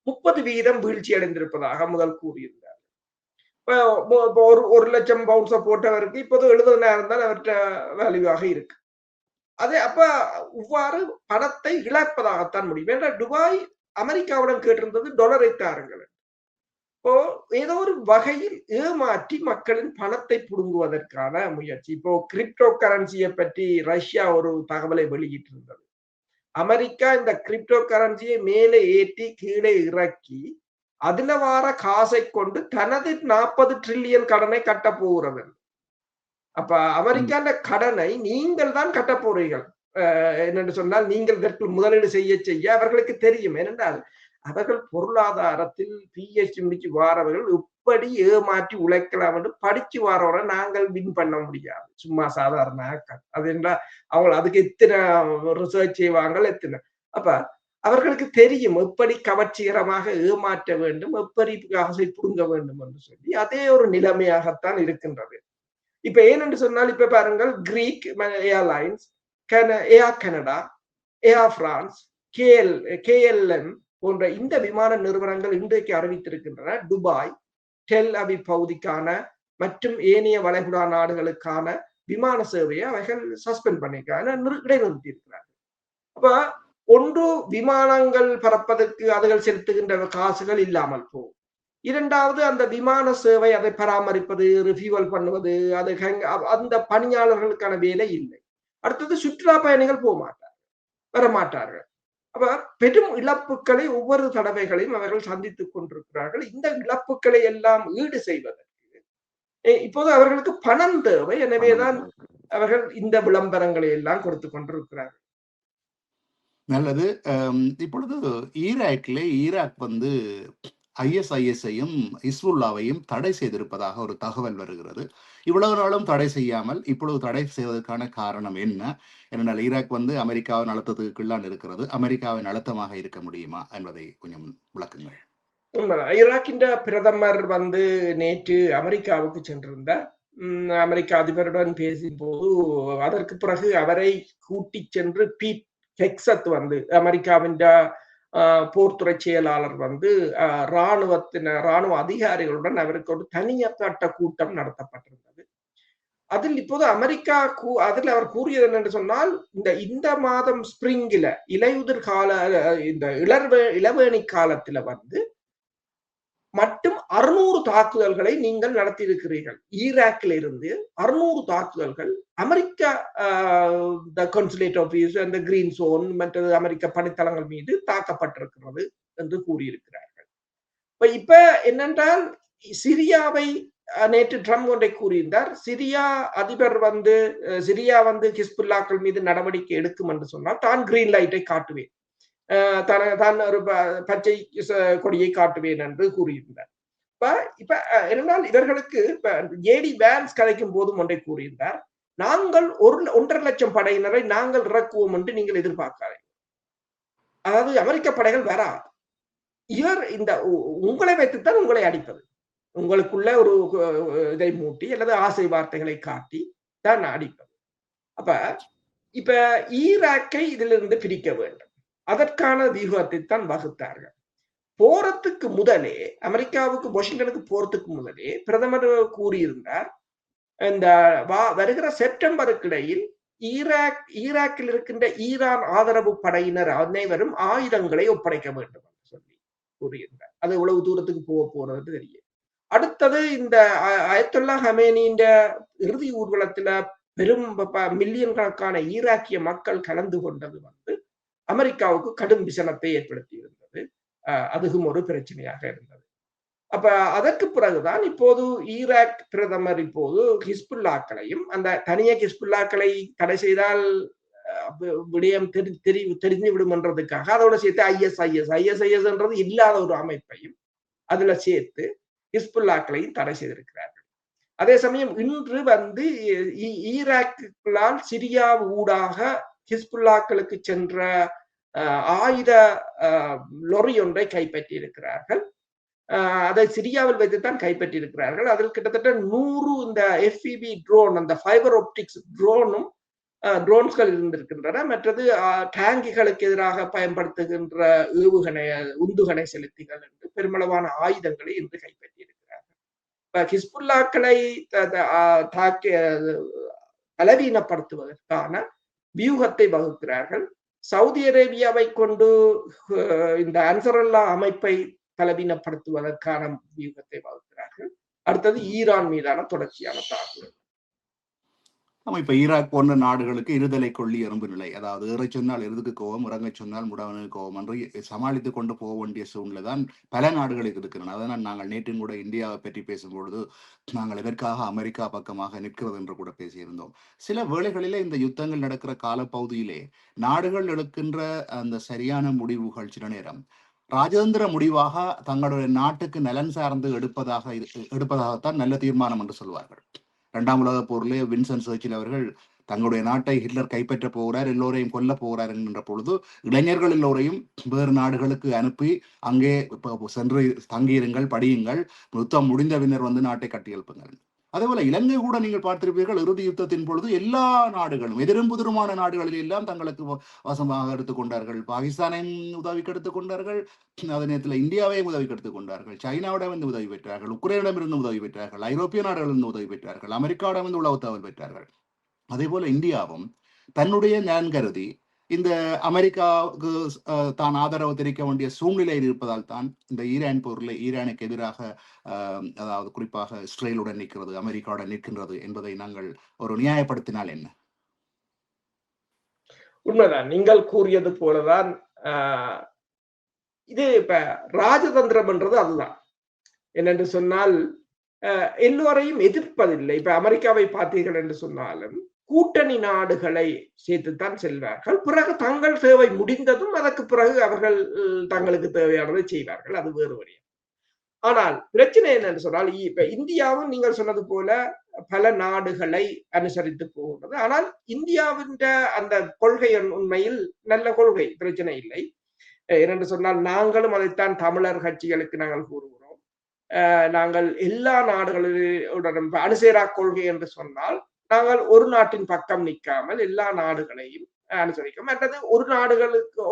30% வீழ்ச்சி அடைந்திருப்பதாக முதல் கூறியிருந்தார். இப்ப 1 லட்சம் பவுன்ஸை போட்டவருக்கு இப்போது 70,000 தான் அவற்ற வேல்யூவாக இருக்கு. அது அப்ப இவ்வாறு பணத்தை இழப்பதாகத்தான் முடியும். ஏன்னா துபாய் அமெரிக்காவுடன் கேட்டிருந்தது டொலரை தாருங்கள். இப்போ ஏதோ ஒரு வகையில் ஏமாற்றி மக்களின் பணத்தை புடுங்குவதற்கான முயற்சி. இப்போ கிரிப்டோ கரன்சியை பற்றி ரஷ்யா ஒரு தகவலை வெளியிட்டிருந்தது. அமெரிக்கா இந்த கிரிப்டோ கரன்சியை மேலே ஏற்றி கீழே இறக்கி அதுல வார காசை கொண்டு தனது 40 ட்ரில்லியன் கடனை கட்ட போகிறது. அப்ப அமெரிக்கான கடனை நீங்கள் தான் கட்ட போறீர்கள். என்னென்று சொன்னால் நீங்கள் இதற்கு முதலீடு செய்ய அவர்களுக்கு தெரியும். ஏனென்றால் அவர்கள் பொருளாதாரத்தில் PhD முடிச்சு வாரவர்கள் எப்படி ஏமாற்றி உழைக்கலாம் என்று படிச்சு வாரவரை நாங்கள் வின் பண்ண முடியாது. சும்மா சாதாரண அது என்றால் அவங்க அதுக்கு எத்தனை ரிசர்ச் செய்வாங்க, எத்தனை. அப்ப அவர்களுக்கு தெரியும் எப்படி கவர்ச்சிகரமாக ஏமாற்ற வேண்டும், எப்படி காசை புடுங்க வேண்டும் என்று சொல்லி அதே ஒரு நிலைமையாகத்தான் இருக்கின்றது. இப்ப ஏனென்று சொன்னால் இப்ப பாருங்கள், கிரீக் ஏர்லைன்ஸ், ஏர் கனடா, ஏர் பிரான்ஸ், KLM போன்ற இந்த விமான நிறுவனங்கள் இன்றைக்கு அறிவித்திருக்கின்றன துபாய், டெல் அவிவ் பகுதிக்கான மற்றும் ஏனைய வளைகுடா நாடுகளுக்கான விமான சேவையை அவைகள் சஸ்பெண்ட் பண்ணிருக்காங்க, இடைநிறுத்தி இருக்கிறார்கள். அப்ப ஒன்று, விமானங்கள் பறப்பதற்கு அதுகள் செலுத்துகின்ற காசுகள் இல்லாமல் போகும். இரண்டாவது, அந்த விமான சேவை அதை பராமரிப்பது, ரிஃபியூவல் பண்ணுவது, அது அந்த பணியாளர்களுக்கான வேலை இல்லை. அடுத்தது, சுற்றுலா பயணிகள் போக மாட்டார்கள், வரமாட்டார்கள். அப்ப பெரும் இழப்புகளை ஒவ்வொரு தடவைகளையும் அவர்கள் சந்தித்துக் கொண்டிருக்கிறார்கள். இந்த இழப்புகளை எல்லாம் ஈடு செய்வதற்கு இப்போது அவர்களுக்கு பணம் தேவை. எனவேதான் அவர்கள் இந்த விளம்பரங்களை எல்லாம் கொடுத்து கொண்டிருக்கிறார்கள். நல்லது. இப்பொழுது ஈராக் ISIS-ஐயும் ஹிஸ்புல்லாவையும் தடை செய்திருப்பதாக ஒரு தகவல் வருகிறது. இவ்வளவு நாளும் தடை செய்யாமல் இப்பொழுது தடை செய்வதற்கான காரணம் என்ன? ஏனென்றால் ஈராக் அமெரிக்காவின் அழுத்தத்துக்கு கீழான் இருக்கிறது. அமெரிக்காவின் அழுத்தமாக இருக்க முடியுமா என்பதை கொஞ்சம் விளக்குங்கள். ஈராக்கின் பிரதமர் நேற்று அமெரிக்காவுக்கு சென்றிருந்தார். அமெரிக்க அதிபருடன் பேசும்போது அதற்கு பிறகு அவரை கூட்டி சென்று பீட் ஹெக்ஸத் அமெரிக்காவின் போர்த்துறை செயலாளர் ராணுவ அதிகாரிகளுடன் அவருக்கு ஒரு தனியப்பட்ட கூட்டம் நடத்தப்பட்டிருந்தது. அதில் இப்போது அமெரிக்கா அதில் அவர் கூறியது என்னென்று சொன்னால், இந்த மாதம் ஸ்பிரிங்கில இலையுதிர் கால இந்த இளவேணி காலத்துல மட்டும் 600 தாக்குதல்களை நீங்கள் நடத்தி இருக்கிறீர்கள். ஈராக்கில் இருந்து 600 தாக்குதல்கள் அமெரிக்கா கான்சுலேட் ஆபீஸ், அந்த கிரீன் சோன் மற்றது அமெரிக்க பணித்தளங்கள் மீது தாக்கப்பட்டிருக்கிறது என்று கூறியிருக்கிறார்கள். இப்ப என்னென்றால், சிரியாவை நேற்று ட்ரம்ப் ஒன்றை கூறியிருந்தார். சிரியா அதிபர் சிரியா ஹிஸ்புல்லாக்கள் மீது நடவடிக்கை எடுக்கும் என்று சொன்னால் தான் கிரீன் லைட்டை காட்டுவேன், தான் ஒரு பச்சை கொடியை காட்டுவேன் என்று கூறியிருந்தார். இப்ப என்னென்னால், இவர்களுக்கு ஏடி வேன்ஸ் கலைக்கும் போதும் ஒன்றை கூறியிருந்தார். நாங்கள் 1.5 லட்சம் படையினரை நாங்கள் இறக்குவோம் என்று நீங்கள் எதிர்பார்க்காதீங்க. அதாவது அமெரிக்க படைகள் வராது. இவர் உங்களை வைத்துத்தான் உங்களை அடிப்பது. உங்களுக்குள்ள ஒரு இதை மூட்டி அல்லது ஆசை வார்த்தைகளை காட்டி தான் அடிப்பது. இப்ப ஈராக்கை இதிலிருந்து பிரிக்க வேண்டும். அதற்கான வியூகத்தை தான் வகுத்தார்கள். போறதுக்கு முதலே, அமெரிக்காவுக்கு வாஷிங்டனுக்கு போறதுக்கு முதலே பிரதமர் கூறியிருந்தார், இந்த வருகிற செப்டம்பருக்கு இடையில் ஈராக்கில் இருக்கின்ற ஈரான் ஆதரவு படையினர் அனைவரும் ஆயுதங்களை ஒப்படைக்க வேண்டும் என்று சொல்லி கூறியிருந்தார். அது எவ்வளவு தூரத்துக்கு போறது தெரியும். அடுத்தது இந்த அயத்துல்லா ஹமேனியின் இறுதி ஊர்வலத்துல பெரும் மில்லியன் கணக்கான ஈராக்கிய மக்கள் கலந்து கொண்டது அமெரிக்காவுக்கு கடும் விசனத்தை ஏற்படுத்தி இருந்தது. அதுவும் ஒரு பிரச்சனையாக இருந்தது. அதற்கு பிறகுதான் இப்போது ஈராக் பிரதமர் இப்போது ஹிஸ்புல்லாக்களையும், அந்த தனிய ஹிஸ்புல்லாக்களை தடை செய்தால் விடயம் தெரிஞ்சு விடும் என்றதுக்காக அதோட சேர்த்து ISIS என்றது இல்லாத ஒரு அமைப்பையும் அதுல சேர்த்து ஹிஸ்புல்லாக்களையும் தடை செய்திருக்கிறார்கள். அதே சமயம் இன்று ஈராக்குகளால் சிரியா ஊடாக ஹிஸ்புல்லாக்களுக்கு சென்ற ஆயுத லொரி ஒன்றை கைப்பற்றி இருக்கிறார்கள். அதை சிரியாவில் வைத்துத்தான் கைப்பற்றி இருக்கிறார்கள். அதில் கிட்டத்தட்ட 100 இந்த FPV ட்ரோன், அந்த ஃபைபர் ஆப்டிக்ஸ் ட்ரோன்ஸ்கள் இருந்திருக்கின்றன. மற்றது டேங்கிகளுக்கு எதிராக பயன்படுத்துகின்ற உந்துகணை செலுத்திகள் என்று பெருமளவான ஆயுதங்களை இன்று கைப்பற்றி இருக்கிறார்கள். ஹிஸ்புல்லாக்களை பலவீனப்படுத்துவதற்கான வியூகத்தை வகுக்கிறார்கள். சவுதி அரேபியாவை கொண்டு இந்த அன்சரல்லா அமைப்பை பலவீனப்படுத்துவதற்கான வியூகத்தை வகுக்கிறார்கள். அடுத்தது ஈரான் மீதான தொடர்ச்சியான தாக்குதல். இப்ப ஈராக் போன்ற நாடுகளுக்கு இருதலை கொள்ளி எறும்பு நிலை, அதாவது ஏற சொன்னால் எருதுக்கு கோவம், இறங்க சொன்னால் முடவனுக்கு கோவம் என்று சமாளித்துக் கொண்டு போக வேண்டிய சூழ்நிலை தான் பல நாடுகளுக்கு இருக்கின்றன. அதனால் நாங்கள் நேற்றும் கூட இந்தியாவை பற்றி பேசும்பொழுது நாங்கள் எதற்காக அமெரிக்கா பக்கமாக நிற்கிறது என்று கூட பேசியிருந்தோம். சில வேளைகளிலே இந்த யுத்தங்கள் நடக்கிற காலப்பகுதியிலே நாடுகள் எடுக்கின்ற அந்த சரியான முடிவுகள் சில நேரம் ராஜதந்திர முடிவாக தங்களுடைய நாட்டுக்கு நலன் சார்ந்து எடுப்பதாகத்தான் நல்ல தீர்மானம் என்று சொல்வார்கள். 2ஆம் உலக போரிலே வின்சன் சர்ச்சில் அவர்கள் தங்களுடைய நாட்டை ஹிட்லர் கைப்பற்ற போகிறார், எல்லோரையும் கொல்ல போகிறார் என்கின்ற பொழுது இளைஞர்கள் எல்லோரையும் வேறு நாடுகளுக்கு அனுப்பி அங்கே சென்று தங்கியிருங்கள், படியுங்கள், யுத்தம் முடிந்த பின்னர் நாட்டை கட்டி எழுப்புங்கள். அதே போல இலங்கை கூட நீங்கள் பார்த்திருப்பீர்கள், இறுதி யுத்தத்தின் பொழுது எல்லா நாடுகளும் எதிரும் புதிருமான நாடுகளில் எல்லாம் தங்களுக்கு வசமாக எடுத்துக்கொண்டார்கள். பாகிஸ்தானையும் உதவிக்கு எடுத்துக்கொண்டார்கள், அதே நேரத்தில் இந்தியாவையும் உதவிக்கு எடுத்துக்கொண்டார்கள், சைனாவிடமிருந்து உதவி பெற்றார்கள், உக்ரைனிடமிருந்து உதவி பெற்றார்கள், ஐரோப்பிய நாடுகளிலிருந்து உதவி பெற்றார்கள், அமெரிக்காவிடமிருந்து உளவு தகவல் பெற்றார்கள். அதே போல இந்தியாவும் தன்னுடைய நலன் கருதி இந்த அமெரிக்காவுக்கு தான் ஆதரவு தெரிவிக்க வேண்டிய சூழ்நிலையில் இருப்பதால் தான் இந்த ஈரான் போரில் ஈரானுக்கு எதிராக அதாவது குறிப்பாக இஸ்ரேலுடன் நிற்கிறது, அமெரிக்காவுடன் நிற்கின்றது என்பதை நாங்கள் ஒரு நியாயப்படுத்தினால் என்ன? உண்மைதான், நீங்கள் கூறியது போலதான். இது இப்ப ராஜதந்திரம் என்றது அதுதான். என்னென்று சொன்னால் எல்லோரையும் எதிர்ப்பதில்லை. இப்ப அமெரிக்காவை பார்த்தீர்கள் என்று சொன்னாலும் கூட்டணி நாடுகளை சேர்த்துத்தான் செல்வார்கள். பிறகு தங்கள் தேவை முடிந்ததும் அதற்கு பிறகு அவர்கள் தங்களுக்கு தேவையானதை செய்வார்கள். அது வேறு வழியாக. ஆனால் பிரச்சனை என்னன்னு சொன்னால் இப்ப இந்தியாவும் நீங்கள் சொன்னது போல பல நாடுகளை அனுசரித்து போகின்றது. ஆனால் இந்தியாவின் அந்த கொள்கை உண்மையில் நல்ல கொள்கை, பிரச்சனை இல்லை. ஏனென்று சொன்னால் நாங்களும் அதைத்தான் தமிழர் கட்சிகளுக்கு நாங்கள் கூறுகிறோம். நாங்கள் எல்லா நாடுகளுடன் அனுசேரா கொள்கை என்று சொன்னால் நாங்கள் ஒரு நாட்டின் பக்கம் நிற்காமல் எல்லா நாடுகளையும் அனுசரிக்கும். மற்றது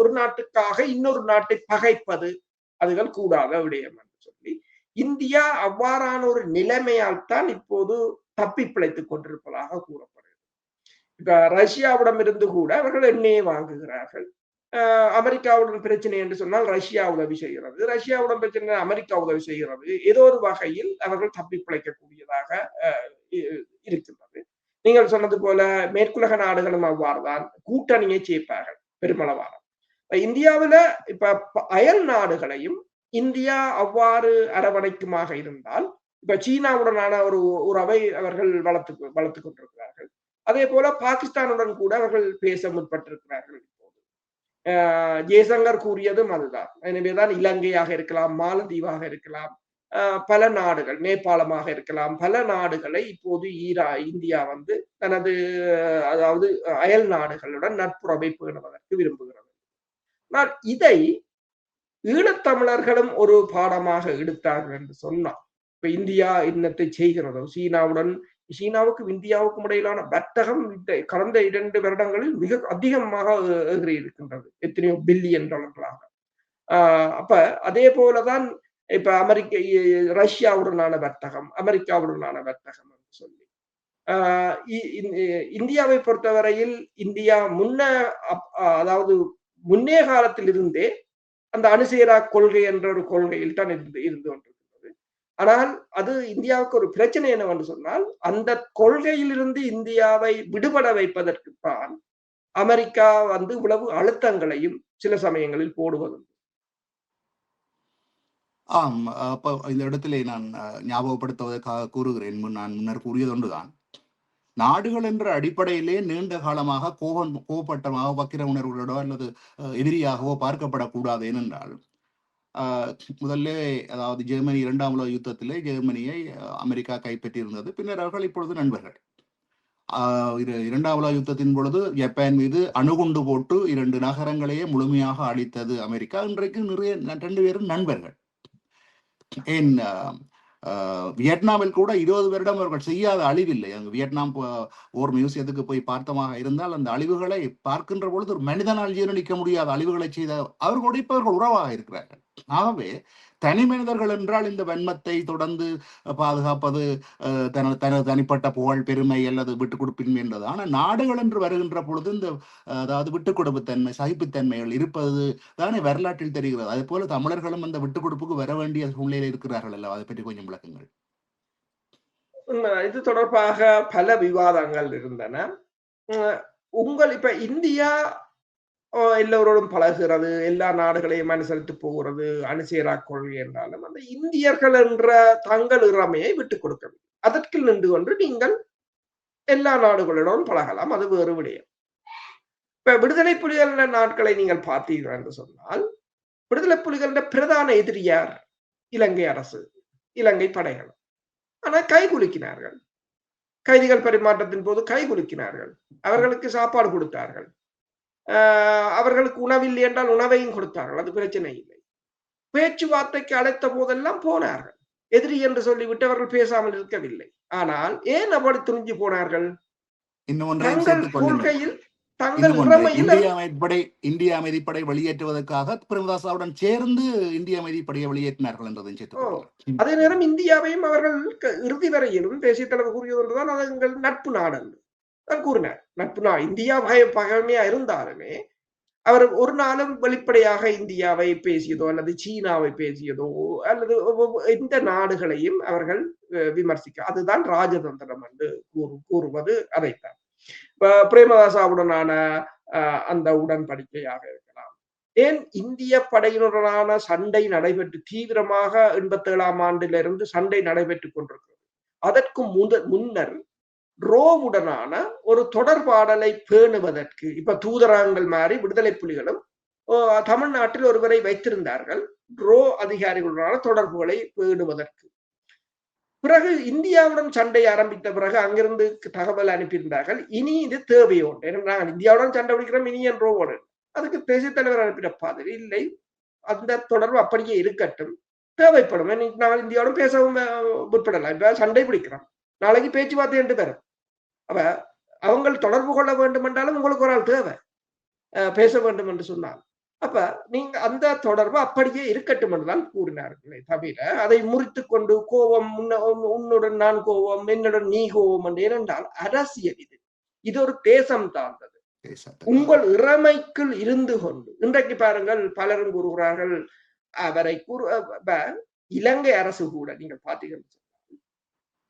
ஒரு நாட்டுக்காக இன்னொரு நாட்டை பகைப்பது அதுகள் கூடாத விடயம் என்று சொல்லி இந்தியா அவ்வாறான ஒரு நிலைமையால் தான் இப்போது தப்பி பிழைத்துக் கொண்டிருப்பதாக கூறப்படுகிறது. இப்ப ரஷ்யாவிடம் இருந்து கூட அவர்கள் எண்ணெயை வாங்குகிறார்கள். அமெரிக்காவுடன் பிரச்சனை என்று சொன்னால் ரஷ்யா உதவி செய்கிறது, ரஷ்யாவுடன் பிரச்சனை அமெரிக்கா உதவி செய்கிறது. ஏதோ ஒரு வகையில் அவர்கள் தப்பி பிழைக்கக்கூடியதாக இருக்கின்றது. நீங்கள் சொன்னது போல மேற்குலக நாடுகளும் அவ்வாறுதான் கூட்டணியை சேர்ப்பார்கள் பெருமளவான. இந்தியாவில இப்ப அயல் நாடுகளையும் இந்தியா அவ்வாறு அரவணைக்குமாக இருந்தால், இப்ப சீனாவுடனான ஒரு உறவை அவர்கள் வளர்த்து கொண்டிருக்கிறார்கள். அதே போல பாகிஸ்தானுடன் கூட அவர்கள் பேச முற்பட்டிருக்கிறார்கள். ஜெய்சங்கர் கூறியதும் அதுதான். எனவேதான் இலங்கையாக இருக்கலாம், மாலத்தீவாக இருக்கலாம், பல நாடுகள், நேபாளமாக இருக்கலாம், பல நாடுகளை இப்போது இந்தியா வந்து தனது அதாவது அயல் நாடுகளுடன் நட்புறவை பேணுவதற்கு விரும்புகிறது. ஆனால் இதை ஈழத்தமிழர்களும் ஒரு பாடமாக எடுத்தார்கள் என்று சொன்னார். இப்ப இந்தியா இன்னத்தை செய்கிறதோ சீனாவுக்கும் இந்தியாவுக்கும் இடையிலான வர்த்தகம் கடந்த 2 வருடங்களில் மிக அதிகமாக இருக்கின்றது, எத்தனையோ பில்லியன் டாலர்களாக. அப்ப அதே போலதான் இப்ப ரஷ்யாவுடனான வர்த்தகம், அமெரிக்காவுடனான வர்த்தகம் என்று சொல்லி இந்தியாவை பொறுத்தவரையில் இந்தியா அதாவது முன்னே காலத்தில் இருந்தே அந்த அணுசேரா கொள்கை என்ற ஒரு கொள்கையில் தான் இருந்து கொண்டிருக்கிறது. ஆனால் அது இந்தியாவுக்கு ஒரு பிரச்சனை என்னவென்று சொன்னால், அந்த கொள்கையிலிருந்து இந்தியாவை விடுபட வைப்பதற்குத்தான் அமெரிக்கா வந்து இவ்வளவு அழுத்தங்களையும் சில சமயங்களில் போடுவது. ஆம், அப்ப இந்த இடத்திலே நான் ஞாபகப்படுத்துவதற்காக கூறுகிறேன். நான் முன்னர் கூறியது ஒன்றுதான். நாடுகள் என்ற அடிப்படையிலே நீண்ட காலமாக கோபப்பட்டமாக வக்கிர உணர்வுகளோடோ அல்லது எதிரியாகவோ பார்க்கப்படக்கூடாது. ஏனென்றால் முதல்ல அதாவது ஜெர்மனி 2ஆம் உலக யுத்தத்திலே ஜெர்மனியை அமெரிக்கா கைப்பற்றியிருந்தது. பின்னர் அவர்கள் இப்பொழுது நண்பர்கள். 2ஆம் உலக யுத்தத்தின் பொழுது ஜப்பான் மீது அணுகுண்டு போட்டு 2 நகரங்களையே முழுமையாக அழித்தது அமெரிக்கா. இன்றைக்கு நிறைய 2 பேரும் நண்பர்கள். ஏன் வியட்நாமில் கூட 20 வருடம் அவர்கள் செய்யாத அழிவில்லை. அங்கு வியட்நாம் ஓர் மியூசியத்துக்கு போய் பார்த்தமாக இருந்தால் அந்த அழிவுகளை பார்க்கின்ற பொழுது ஒரு மனிதனால் ஜீரணிக்க முடியாத அழிவுகளை செய்த அவர்களோடு இப்ப அவர்கள் உறவாக இருக்கிறார்கள். ஆகவே தனி மனிதர்கள் என்றால் இந்த வன்மத்தை தொடர்ந்து பாதுகாப்பது தனது தனிப்பட்ட புகழ், பெருமை அல்லது விட்டுக் கொடுப்பின்மை என்றது. ஆனால் நாடுகள் என்று வருகின்ற பொழுது இந்த அதாவது விட்டுக் கொடுப்புத்தன்மை, சகிப்புத்தன்மைகள் இருப்பது தானே வரலாற்றில் தெரிகிறது. அதே போல தமிழர்களும் அந்த விட்டுக் கொடுப்புக்கு வர வேண்டிய சூழ்நிலையில் இருக்கிறார்கள் அல்லவா? அதை பற்றி கொஞ்சம் விளக்குங்கள். இது தொடர்பாக பல விவாதங்கள் இருந்தன. இப்ப இந்தியா எல்லோரோடும் பழகுகிறது, எல்லா நாடுகளையும் அனுசரித்து போகிறது, அணுசேரா கொள்கை என்றாலும் அந்த இந்தியர்கள் என்ற தங்கள் இறமையை விட்டுக் கொடுக்கவில்லை. அதற்கு நின்று கொண்டு நீங்கள் எல்லா நாடுகளிடம் பழகலாம், அது வேறு விடயம். இப்ப விடுதலை புலிகள் நாட்களை நீங்கள் பார்த்தீர்கள் என்று சொன்னால், விடுதலை புலிகளின் பிரதான எதிரியார் இலங்கை அரசு, இலங்கை படைகள். ஆனால் கைகுலுக்கினார்கள். கைதிகள் பரிமாற்றத்தின் போது கைகுலுக்கினார்கள், அவர்களுக்கு சாப்பாடு கொடுத்தார்கள், அவர்களுக்கு உணவில்லை என்றால் உணவையும் கொடுத்தார்கள், அது பிரச்சனை இல்லை. பேச்சுவார்த்தைக்கு அழைத்த போதெல்லாம் போனார்கள். எதிரி என்று சொல்லிவிட்டு அவர்கள் பேசாமல் இருக்கவில்லை. ஆனால் ஏன் அப்படி துணிஞ்சு போனார்கள்? தங்கள் கொள்கையில் இந்திய அமைதிப்படை வெளியேற்றுவதற்காக பிரேமதாசாவுடன் சேர்ந்து இந்திய அமைதிப்படையை வெளியேற்றினார்கள் என்றதையும் அதே நேரம் இந்தியாவையும் அவர்கள் இறுதி வரையிலும் தேசிய தலைவர் கூறியது ஒன்றுதான், அது எங்கள் நட்பு நாடு என்று கூறினார். நட்பு நாடு இந்தியா பகைமையா இருந்தாலுமே அவர் ஒரு நாளும் வெளிப்படையாக இந்தியாவை பேசியதோ அல்லது சீனாவை பேசியதோ அல்லது எந்த நாடுகளையும் அவர்கள் விமர்சிக்க, அதுதான் ராஜதந்திரம் என்று கூறுவது அதைத்தான். பிரேமதாசாவுடனான அந்த உடன்படிக்கையாக இருக்கலாம், ஏன் இந்திய படையினருடனான சண்டை நடைபெற்று தீவிரமாக 87ஆம் ஆண்டிலிருந்து சண்டை நடைபெற்றுக் கொண்டிருக்கிறது. அதற்கு முன்னர் ரோவுடனான ஒரு தொடர்பாடலை பேணுவதற்கு இப்ப தூதரகங்கள் மாதிரி விடுதலை புலிகளும் தமிழ்நாட்டில் ஒருவரை வைத்திருந்தார்கள். ரோ அதிகாரிகளுடனான தொடர்புகளை பேணுவதற்கு. பிறகு இந்தியாவுடன் சண்டை ஆரம்பித்த பிறகு அங்கிருந்து தகவல் அனுப்பியிருந்தார்கள். இனி இது தேவையோ, நாங்கள் இந்தியாவுடன் சண்டை பிடிக்கிறோம், இனி என் ரோவோடு. அதுக்கு தேசிய தலைவர் அனுப்பின பதில் இல்லை, அந்த தொடர்பு அப்படியே இருக்கட்டும், தேவைப்படும். நாங்கள் இந்தியாவுடன் பேசவும் முற்படலாம். இப்ப சண்டை பிடிக்கிறோம், நாளைக்கு பேச்சுவார்த்தை என்று தரும். அப்ப அவங்க தொடர்பு கொள்ள வேண்டும் என்றாலும் உங்களுக்கு ஒரு ஆள் தேவை, பேச வேண்டும் என்று சொன்னால். அப்ப நீங்க அந்த தொடர்பு அப்படியே இருக்கட்டும் என்றுதான் கூறினார்களே தவிர அதை முறித்து கொண்டு கோபம், உன்னுடன் நான் கோபம், என்னுடன் நீ கோபம் என்று. ஏனென்றால் அரசியல் இது ஒரு தேசம் சார்ந்தது. உங்கள் இறமைக்குள் இருந்து கொண்டு இன்றைக்கு பாருங்கள், பலரும் கூறுகிறார்கள் அவரை இலங்கை அரசு கூட நீங்கள் பார்த்தீங்கன்னா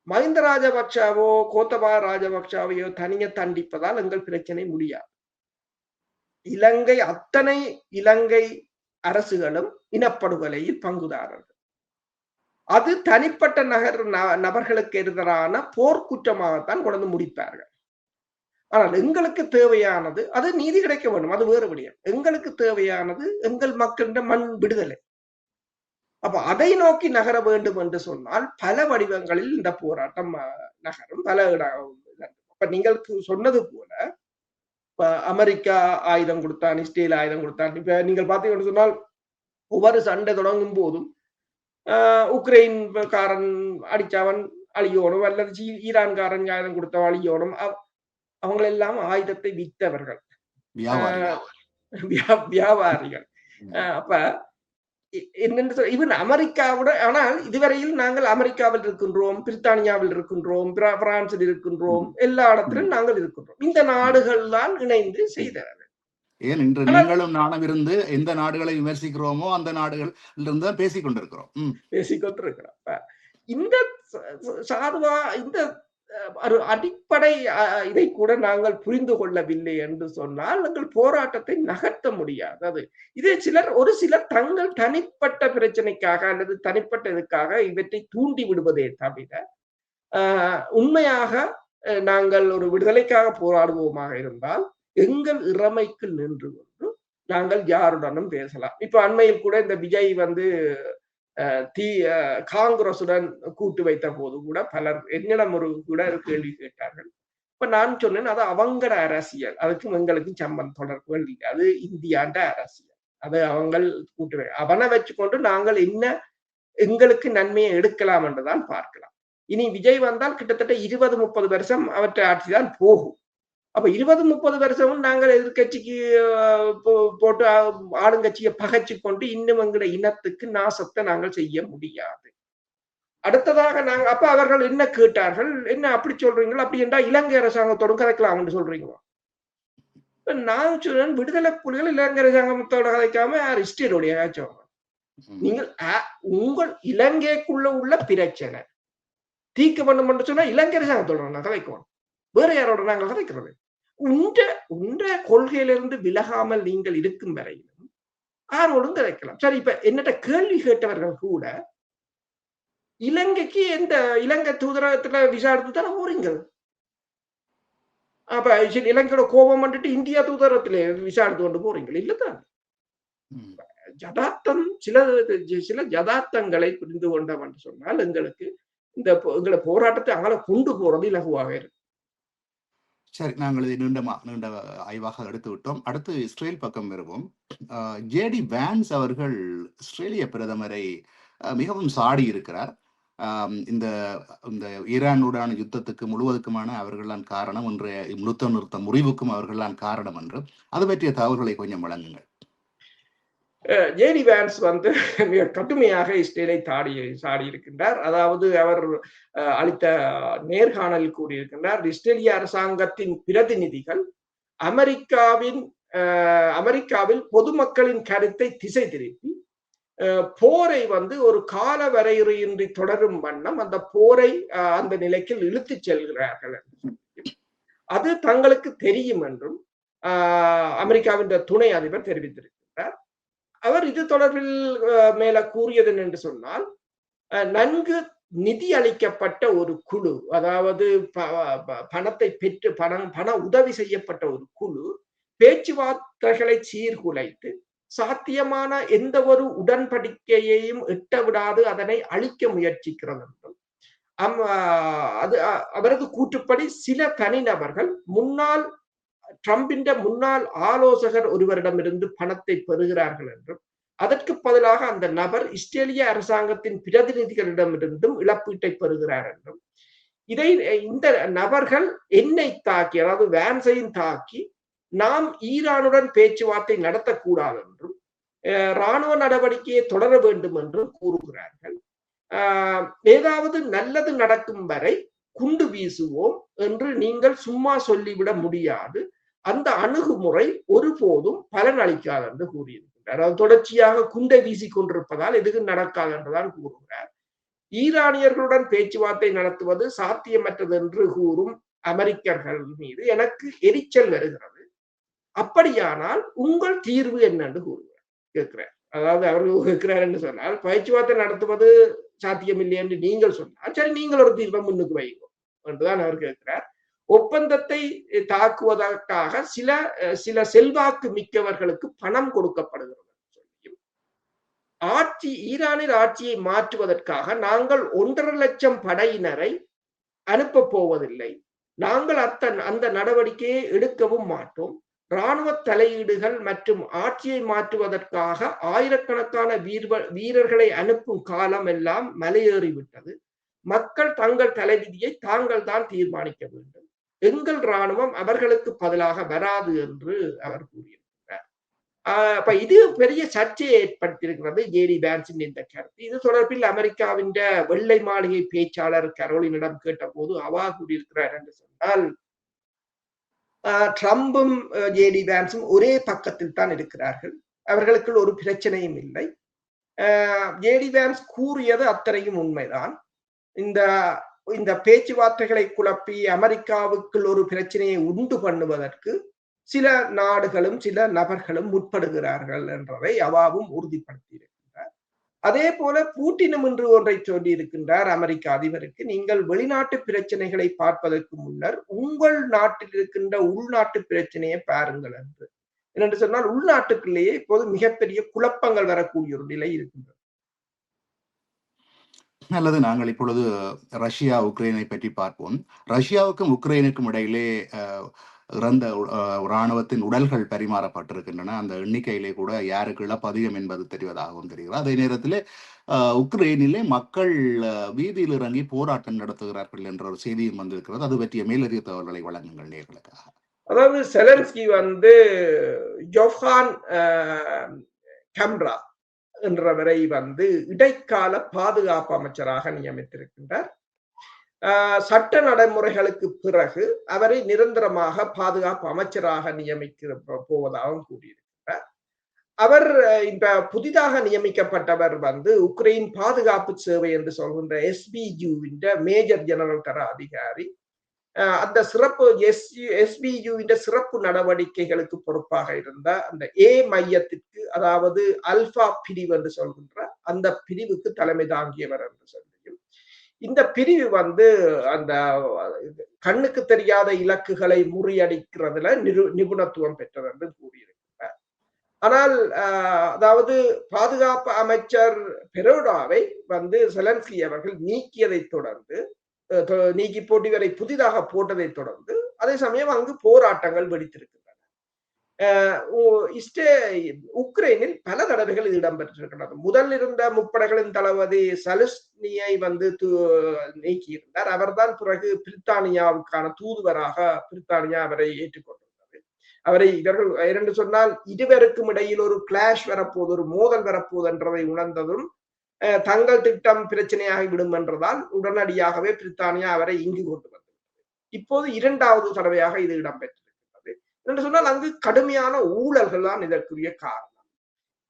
மஹிந்த ராஜபக்ஷாவோ கோத்தபா ராஜபக்ஷாவையோ தனியே தண்டிப்பதால் எங்கள் பிரச்சனை முடியாது. அத்தனை இலங்கை அரசுகளும் இனப்படுகொலையில் பங்குதாரர்கள். அது தனிப்பட்ட நபர்களுக்கு எதிரான போர்க்குற்றமாகத்தான் கொண்டு முடிப்பார்கள். ஆனால் எங்களுக்கு தேவையானது அது நீதி கிடைக்க வேண்டும், அது வேறு விடயம். எங்களுக்கு தேவையானது எங்கள் மக்களிடம் மண் விடுதலை. அப்ப அதை நோக்கி நகர வேண்டும் என்று சொன்னால் பல வடிவங்களில் இந்த போராட்டம் நகரும். பல அப்ப நீங்கள் சொன்னது போல அமெரிக்கா ஆயுதம் கொடுத்தான், இஸ்ரேல் ஆயுதம் கொடுத்தான். இப்ப நீங்கள் பார்த்தீங்கன்னு சொன்னால் ஒவ்வொரு சண்டை தொடங்கும் போதும் உக்ரைன் காரன் அடிச்சவன் அழியோனும் அல்லது ஈரான்காரன் ஆயுதம் கொடுத்தவன் அழியோனும். அவங்களெல்லாம் ஆயுதத்தை வித்தவர்கள், வியாபாரிகள். அப்ப என்னென்று இவன் அமெரிக்காவோட, ஆனால் இதுவரையில் நாங்கள் அமெரிக்காவில் இருக்கின்றோம், பிரித்தானியாவில் இருக்கின்றோம், பிரான்சில் இருக்கின்றோம், எல்லா இடத்திலும் நாங்கள் இருக்கின்றோம். இந்த நாடுகள் தான் இணைந்து செய்தார்கள். ஏன் இன்று நீங்களும் நானும் இருந்து எந்த நாடுகளை விமர்சிக்கிறோமோ அந்த நாடுகள் இருந்து பேசிக் கொண்டிருக்கிறோம். இந்த சாதுவா இந்த அடிப்படை இதை கூட நாங்கள் புரிந்து கொள்ளவில்லை என்று சொன்னால் எங்கள் போராட்டத்தை நகர்த்த முடியாது. அது இதே ஒரு சிலர் தங்கள் தனிப்பட்ட பிரச்சனைக்காக அல்லது தனிப்பட்ட இதுக்காக இவற்றை தூண்டி விடுவதே தவிர உண்மையாக நாங்கள் ஒரு விடுதலைக்காக போராடுவோமாக இருந்தால் எங்கள் இறமைக்கு நின்று கொண்டு நாங்கள் யாருடனும் பேசலாம். இப்ப அண்மையில் கூட இந்த விஜய் காங்கிரசுடன் கூட்டு வைத்த போது கூட பலர் என்னிடம் கூட கேள்வி கேட்டார்கள். இப்ப நான் சொன்னேன், அது அவங்களோட அரசியல், அதுக்கும் எங்களுக்கும் சம்பந்தம் தொடர்புகள் இல்லை, அது இந்தியாண்ட அரசியல், அது அவங்க கூட்டு அவனை வச்சுக்கொண்டு நாங்கள் என்ன எங்களுக்கு நன்மையை எடுக்கலாம் என்றுதான் பார்க்கலாம். இனி விஜய் வந்தால் கிட்டத்தட்ட 20-30 வருஷம் அவற்றை ஆட்சிதான் போகும். அப்ப 20-30 வருஷமும் நாங்கள் எதிர்கட்சிக்கு போட்டு ஆளுங்கட்சியை பகைச்சு கொண்டு இன்னும் எங்களுடைய இனத்துக்கு நாசத்தை நாங்கள் செய்ய முடியாது. அடுத்ததாக நாங்கள் அப்ப அவர்கள் என்ன கேட்டார்கள், என்ன அப்படி சொல்றீங்களா, அப்படி என்றா இலங்கை அரசாங்கத்தோடும் கதைக்கலாம் என்று சொல்றீங்களா? நான் சொன்னேன், விடுதலை புலிகள் இலங்கை அரசாங்கத்தோட கதைக்காம இஸ்ரேலுடைய காய்ச்சோம். நீங்கள் உங்கள் இலங்கைக்குள்ள உள்ள பிரச்சனை தீர்க்க வேண்டும் என்று சொன்னா இலங்கை அரசாங்கத்தோட நான் கதைக்குவோம், வேற யாரோட நாங்கள் கதைக்கிறது? உண்ட கொள்கையிலிருந்து விலகாமல் நீங்கள் இருக்கும் வரையிலும் யாரோடும் கதைக்கலாம். சரி, இப்ப என்னட்ட கேள்வி கேட்டவர்கள் கூட இலங்கைக்கு எந்த இலங்கை தூதரகத்துல விசா எடுத்து தானே போறீங்க. அப்ப இலங்கையோட கோபம் வந்துட்டு இந்தியா தூதரகத்துல விசா எடுத்து கொண்டு போறீங்க இல்லதான்? யதார்த்தம் சில யதார்த்தங்களை புரிந்து கொண்டோம் என்று சொன்னால் எங்களுக்கு எங்களை போராட்டத்தை அங்கே கொண்டு போறது இலகுவாக இருக்கு. சரி, நாங்கள் இது நீண்ட ஆய்வாக எடுத்து விட்டோம். அடுத்து இஸ்ரேல் பக்கம் வருவோம். ஜேடி வான்ஸ் அவர்கள் இஸ்ரேலிய பிரதமரை மிகவும் சாடி இருக்கிறார். இந்த ஈரானுடான யுத்தத்துக்கு முழுவதுக்குமான அவர்கள்தான் காரணம், இன்றைய நிறுத்த முறிவுக்கும் அவர்கள்தான் காரணம் என்று அது பற்றிய தகவல்களை கொஞ்சம் வழங்குங்கள். ஜேடி வான்ஸ் மிக கடுமையாக இஸ்ரேலை சாடி இருக்கின்றார். அதாவது அவர் அளித்த நேர்காணலில் கூறியிருக்கின்றார், இஸ்ரேலிய அரசாங்கத்தின் பிரதிநிதிகள் அமெரிக்காவில் பொதுமக்களின் கருத்தை திசை திருப்பி போரை ஒரு கால வரையறையின்றி தொடரும் வண்ணம் அந்த போரை அந்த நிலைக்கு இழுத்து செல்கிறார்கள். அது தங்களுக்கு தெரியும் என்றும் அமெரிக்காவின் துணை அதிபர் தெரிவித்திருக்கிறார். அவர் இது தொடர்பில் மேல கூறியது என்று சொன்னால், நன்கு நிதி அளிக்கப்பட்ட ஒரு குழு, அதாவது பணத்தை பெற்று பண உதவி செய்யப்பட்ட ஒரு குழு பேச்சுவார்த்தைகளை சீர்குலைத்து சாத்தியமான எந்த ஒரு உடன்படிக்கையையும் எட்ட விடாது அதனை அழிக்க முயற்சிக்கிறது என்றும் அது அவரது கூற்றுப்படி சில தனிநபர்கள் ட்ரம்பின் முன்னாள் ஆலோசகர் ஒருவரிடமிருந்து பணத்தை பெறுகிறார்கள் என்றும் அதற்கு பதிலாக அந்த நபர் இஸ்ரேலிய அரசாங்கத்தின் பிரதிநிதிகளிடமிருந்தும் இழப்பீட்டை பெறுகிறார் என்றும் இந்த நபர்கள் என்னை தாக்கி, அதாவது வேன்ஸையும் தாக்கி, நாம் ஈரானுடன் பேச்சுவார்த்தை நடத்தக்கூடாது என்றும் இராணுவ நடவடிக்கையை தொடர வேண்டும் என்றும் கூறுகிறார்கள். ஏதாவது நல்லது நடக்கும் வரை குண்டு வீசுவோம் என்று நீங்கள் சும்மா சொல்லிவிட முடியாது. அந்த அணுகுமுறை ஒருபோதும் பலன் அளிக்காது என்று கூறியிருக்கிறார். அது தொடர்ச்சியாக குண்டை வீசிக் கொண்டிருப்பதால் எதுவும் நடக்காது என்றுதான் கூறுகிறார். ஈரானியர்களுடன் பேச்சுவார்த்தை நடத்துவது சாத்தியமற்றது என்று கூறும் அமெரிக்கர்கள் மீது எனக்கு எரிச்சல் வருகிறது. அப்படியானால் உங்கள் தீர்வு என்னென்று கூறுகிறார், கேட்கிறார். அதாவது அவர்கள் கேட்கிறார் என்று சொன்னால், பேச்சுவார்த்தை நடத்துவது சாத்தியமில்லை என்று நீங்கள் சொன்னால் சரி, நீங்கள் ஒரு தீர்வை முன்னுக்கு வைங்க என்றுதான் அவர் கேட்கிறார். ஒப்பந்தத்தை தாக்குவதற்காக சில செல்வாக்கு மிக்கவர்களுக்கு பணம் கொடுக்கப்படுகிறது. ஈரானின் ஆட்சியை மாற்றுவதற்காக நாங்கள் 1.5 லட்சம் படையினரை அனுப்ப போவதில்லை. நாங்கள் அந்த நடவடிக்கையை எடுக்கவும் மாட்டோம். இராணுவ தலையீடுகள் மற்றும் ஆட்சியை மாற்றுவதற்காக ஆயிரக்கணக்கான வீரர்களை அனுப்பும் காலம் எல்லாம் மலையேறிவிட்டது. மக்கள் தங்கள் தலைவிதியை தாங்கள் தான் தீர்மானிக்க வேண்டும். எங்கள் இராணுவம் அவர்களுக்கு பதிலாக வராது என்று அவர் கூறியிருக்கிறார். அப்ப இது பெரிய சர்ச்சையை ஏற்படுத்தியிருக்கிறது ஜேடி வேன்ஸின் இந்த கருத்து. இது தொடர்பில் அமெரிக்காவின் வெள்ளை மாளிகை பேச்சாளர் கரோலினிடம் கேட்ட போது அவா கூறியிருக்கிறார் என்று சொன்னால், ட்ரம்பும் ஜேடி வேன்ஸும் ஒரே பக்கத்தில் தான் இருக்கிறார்கள், அவர்களுக்குள் ஒரு பிரச்சனையும் இல்லை. ஜேடி வேன்ஸ் கூறியது அத்தனையும் உண்மைதான். இந்த பேச்சுவார்த்தைகளை குழப்பி அமெரிக்காவுக்குள் ஒரு பிரச்சனையை உண்டு பண்ணுவதற்கு சில நாடுகளும் சில நபர்களும் முற்படுகிறார்கள் என்றதை அவாவும் உறுதிப்படுத்தி இருக்கின்றார். அதே போல பூட்டினும் என்று ஒன்றை சொல்லி இருக்கின்றார் அமெரிக்க அதிபருக்கு, நீங்கள் வெளிநாட்டு பிரச்சனைகளை பார்ப்பதற்கு முன்னர் உங்கள் நாட்டில் இருக்கின்ற உள்நாட்டு பிரச்சனையை பாருங்கள் என்று சொன்னால், உள்நாட்டுக்குள்ளேயே இப்போது மிகப்பெரிய குழப்பங்கள் வரக்கூடிய ஒரு நிலை இருக்கின்றது. அல்லது நாங்கள் இப்பொழுது ரஷ்யா உக்ரைனை பற்றி பார்ப்போம். ரஷ்யாவுக்கும் உக்ரைனுக்கும் இடையிலே இறந்த இராணுவத்தின் உடல்கள் பரிமாறப்பட்டிருக்கின்றன. அந்த எண்ணிக்கையிலே கூட யாருக்கு இழப்பு அதிகம் என்பது தெரிவதாகவும் தெரிகிறது. அதே நேரத்தில் உக்ரைனிலே மக்கள் வீதியில் இறங்கி போராட்டம் நடத்துகிறார்கள் என்ற ஒரு செய்தியும் வந்திருக்கிறது. அது பற்றிய மேலதிக தகவல்களை வழங்குங்கள் நேயர்களுக்காக. அதாவது செலன்ஸ்கி ஜோஹான் கம்ரா என்றவரை இடைக்கால பாதுகாப்பு அமைச்சராக நியமித்திருக்கின்றார். சட்ட நடைமுறைகளுக்கு பிறகு அவரை நிரந்தரமாக பாதுகாப்பு அமைச்சராக நியமிக்க போவதாகவும் கூறியிருக்கிறார். அவர் இந்த புதிதாக நியமிக்கப்பட்டவர் உக்ரைன் பாதுகாப்பு சேவை என்று சொல்கின்ற SBUவின் மேஜர் ஜெனரல் தர அதிகாரி. அந்த சிறப்பு SBUவின் சிறப்பு நடவடிக்கைகளுக்கு பொறுப்பாக இருந்த அந்த A மையத்திற்கு, அதாவது அல்பா பிரிவு என்று சொல்கின்ற அந்த பிரிவுக்கு தலைமை தாங்கியவர் என்று சொல்லியும், இந்த பிரிவு அந்த கண்ணுக்கு தெரியாத இலக்குகளை முறியடிக்கிறதுல நிபுணத்துவம் பெற்றது என்று கூறியிருக்கிறார். ஆனால் அதாவது பாதுகாப்பு அமைச்சர் பெரோடாவை செலன்ஸ்கி அவர்கள் நீக்கியதை தொடர்ந்து, நீக்கி போட்டி வரை புதிதாக போட்டதை தொடர்ந்து, அதே சமயம் அங்கு போராட்டங்கள் வெடித்திருக்கின்றன. உக்ரைனில் பல தடவைகள் இது இடம்பெற்றிருக்கிறது. முதல் இருந்த முப்படைகளின் தளபதி சலுஸ்னியை நீக்கியிருந்தார். அவர்தான் பிறகு பிரித்தானியாவுக்கான தூதுவராக பிரித்தானியா அவரை ஏற்றுக்கொண்டிருந்தது. இவர்கள் இரண்டு சொன்னால் இருவருக்கும் இடையில் ஒரு கிளாஷ் வரப்போது, ஒரு மோதல் வரப்போது என்றதை உணர்ந்ததும் தங்கள் திட்டம் பிரச்சனையாகி விடும் என்றதால் உடனடியாகவே பிரித்தானியா அவரை இங்கு கொண்டு வந்தது. இப்போது 2வது தடவையாக இது இடம்பெற்றிருக்கிறது என்று சொன்னால் அங்கு கடுமையான ஊழல்கள் தான் இதற்குரிய காரணம்.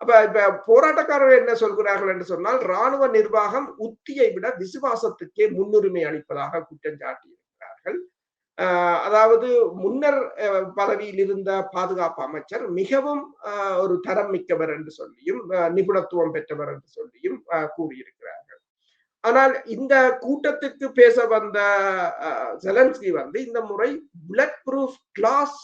இப்ப போராட்டக்காரர்கள் என்ன சொல்கிறார்கள் என்று சொன்னால், இராணுவ நிர்வாகம் உத்தியை விட விசுவாசத்துக்கே முன்னுரிமை அளிப்பதாக குற்றம் சாட்டியிருக்கிறார்கள். அதாவது முன்னர் பதவியில் இருந்த பாதுகாப்பு அமைச்சர் மிகவும் ஒரு தரம் மிக்கவர் என்று சொல்லியும் நிபுணத்துவம் பெற்றவர் என்று சொல்லியும் கூறியிருக்கிறார்கள். ஆனால் இந்த கூட்டத்துக்கு பேச வந்த செலன்ஸ்கி இந்த முறை புல்லட் ப்ரூஃப் கிளாஸ்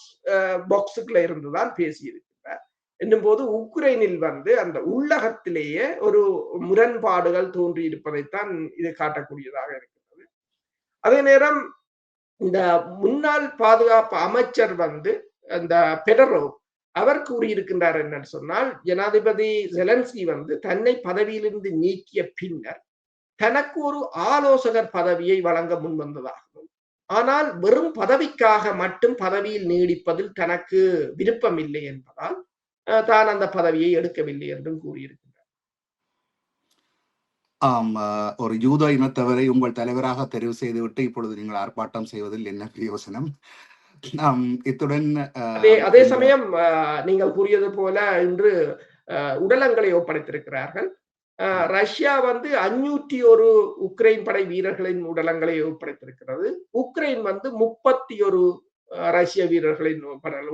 பாக்ஸுக்குள்ள இருந்துதான் பேசியிருக்கிறார். என்னும் போது உக்ரைனில் வந்து அந்த உள்ளகத்திலேயே ஒரு முரண்பாடுகள் தோன்றி இருப்பதைத்தான் இது காட்டக்கூடியதாக இருக்கிறது. அதே நேரம் இந்த முன்னாள் பாதுகாப்பு அமைச்சர் வந்து அந்த பெடரோ அவர் கூறியிருக்கின்றார் என்னன்னு சொன்னால், ஜனாதிபதி ஜெலன்ஸ்கி வந்து தன்னை பதவியிலிருந்து நீக்கிய பின்னர் தனக்கு ஒரு ஆலோசகர் பதவியை வழங்க முன்வந்ததாகவும், ஆனால் வெறும் பதவிக்காக மட்டும் பதவியில் நீடிப்பதில் தனக்கு விருப்பம் இல்லை என்பதால் தான் அந்த பதவியை எடுக்கவில்லை என்றும் கூறியிருக்கின்றார். ஆம், ஒரு யூத இனத்தவரை உங்கள் தலைவராக தெரிவு செய்துவிட்டு இப்பொழுது நீங்கள் ஆர்ப்பாட்டம் செய்வதில் என்ன பிரயோசனம்? இத்துடன் அதே சமயம் நீங்கள் கூறியது போல இன்று உடலங்களை ஒப்படைத்திருக்கிறார்கள். ரஷ்யா வந்து 501 உக்ரைன் படை வீரர்களின் உடலங்களை ஒப்படைத்திருக்கிறது. உக்ரைன் வந்து 31 ரஷ்ய வீரர்களின்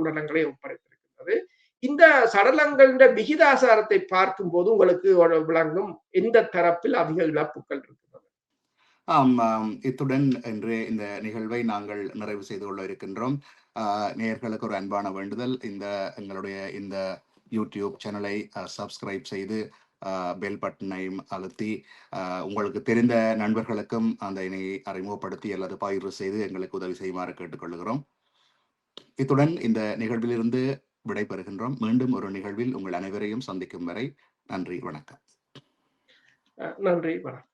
உடலங்களை ஒப்படைத்திருக்கிறது. இந்த சடலங்களின் விகிதாசாரத்தை பார்க்கும்போது உங்களுக்கு விளங்கும் எந்த தரப்பில் அதிக இழப்புகள் இருக்கிறது. இத்துடன் இன்று இந்த நிகழ்வை நாங்கள் நிறைவு செய்து கொள்ள இருக்கின்றோம். நேயர்களுக்கு ஒரு அன்பான வேண்டுதல், எங்களுடைய இந்த யூடியூப் சேனலை சப்ஸ்கிரைப் செய்து பெல் பட்டனையும் அழுத்தி உங்களுக்கு தெரிந்த நண்பர்களுக்கும் அந்த இணையை அறிமுகப்படுத்தி அல்லது பகிர்வு செய்து எங்களுக்கு உதவி செய்யுமாறு கேட்டுக்கொள்கிறோம். இத்துடன் இந்த நிகழ்விலிருந்து விடைபெறுகின்றோம். மீண்டும் ஒரு நிகழ்வில் உங்கள் அனைவரையும் சந்திக்கும் வரை நன்றி, வணக்கம். நன்றி, வணக்கம்.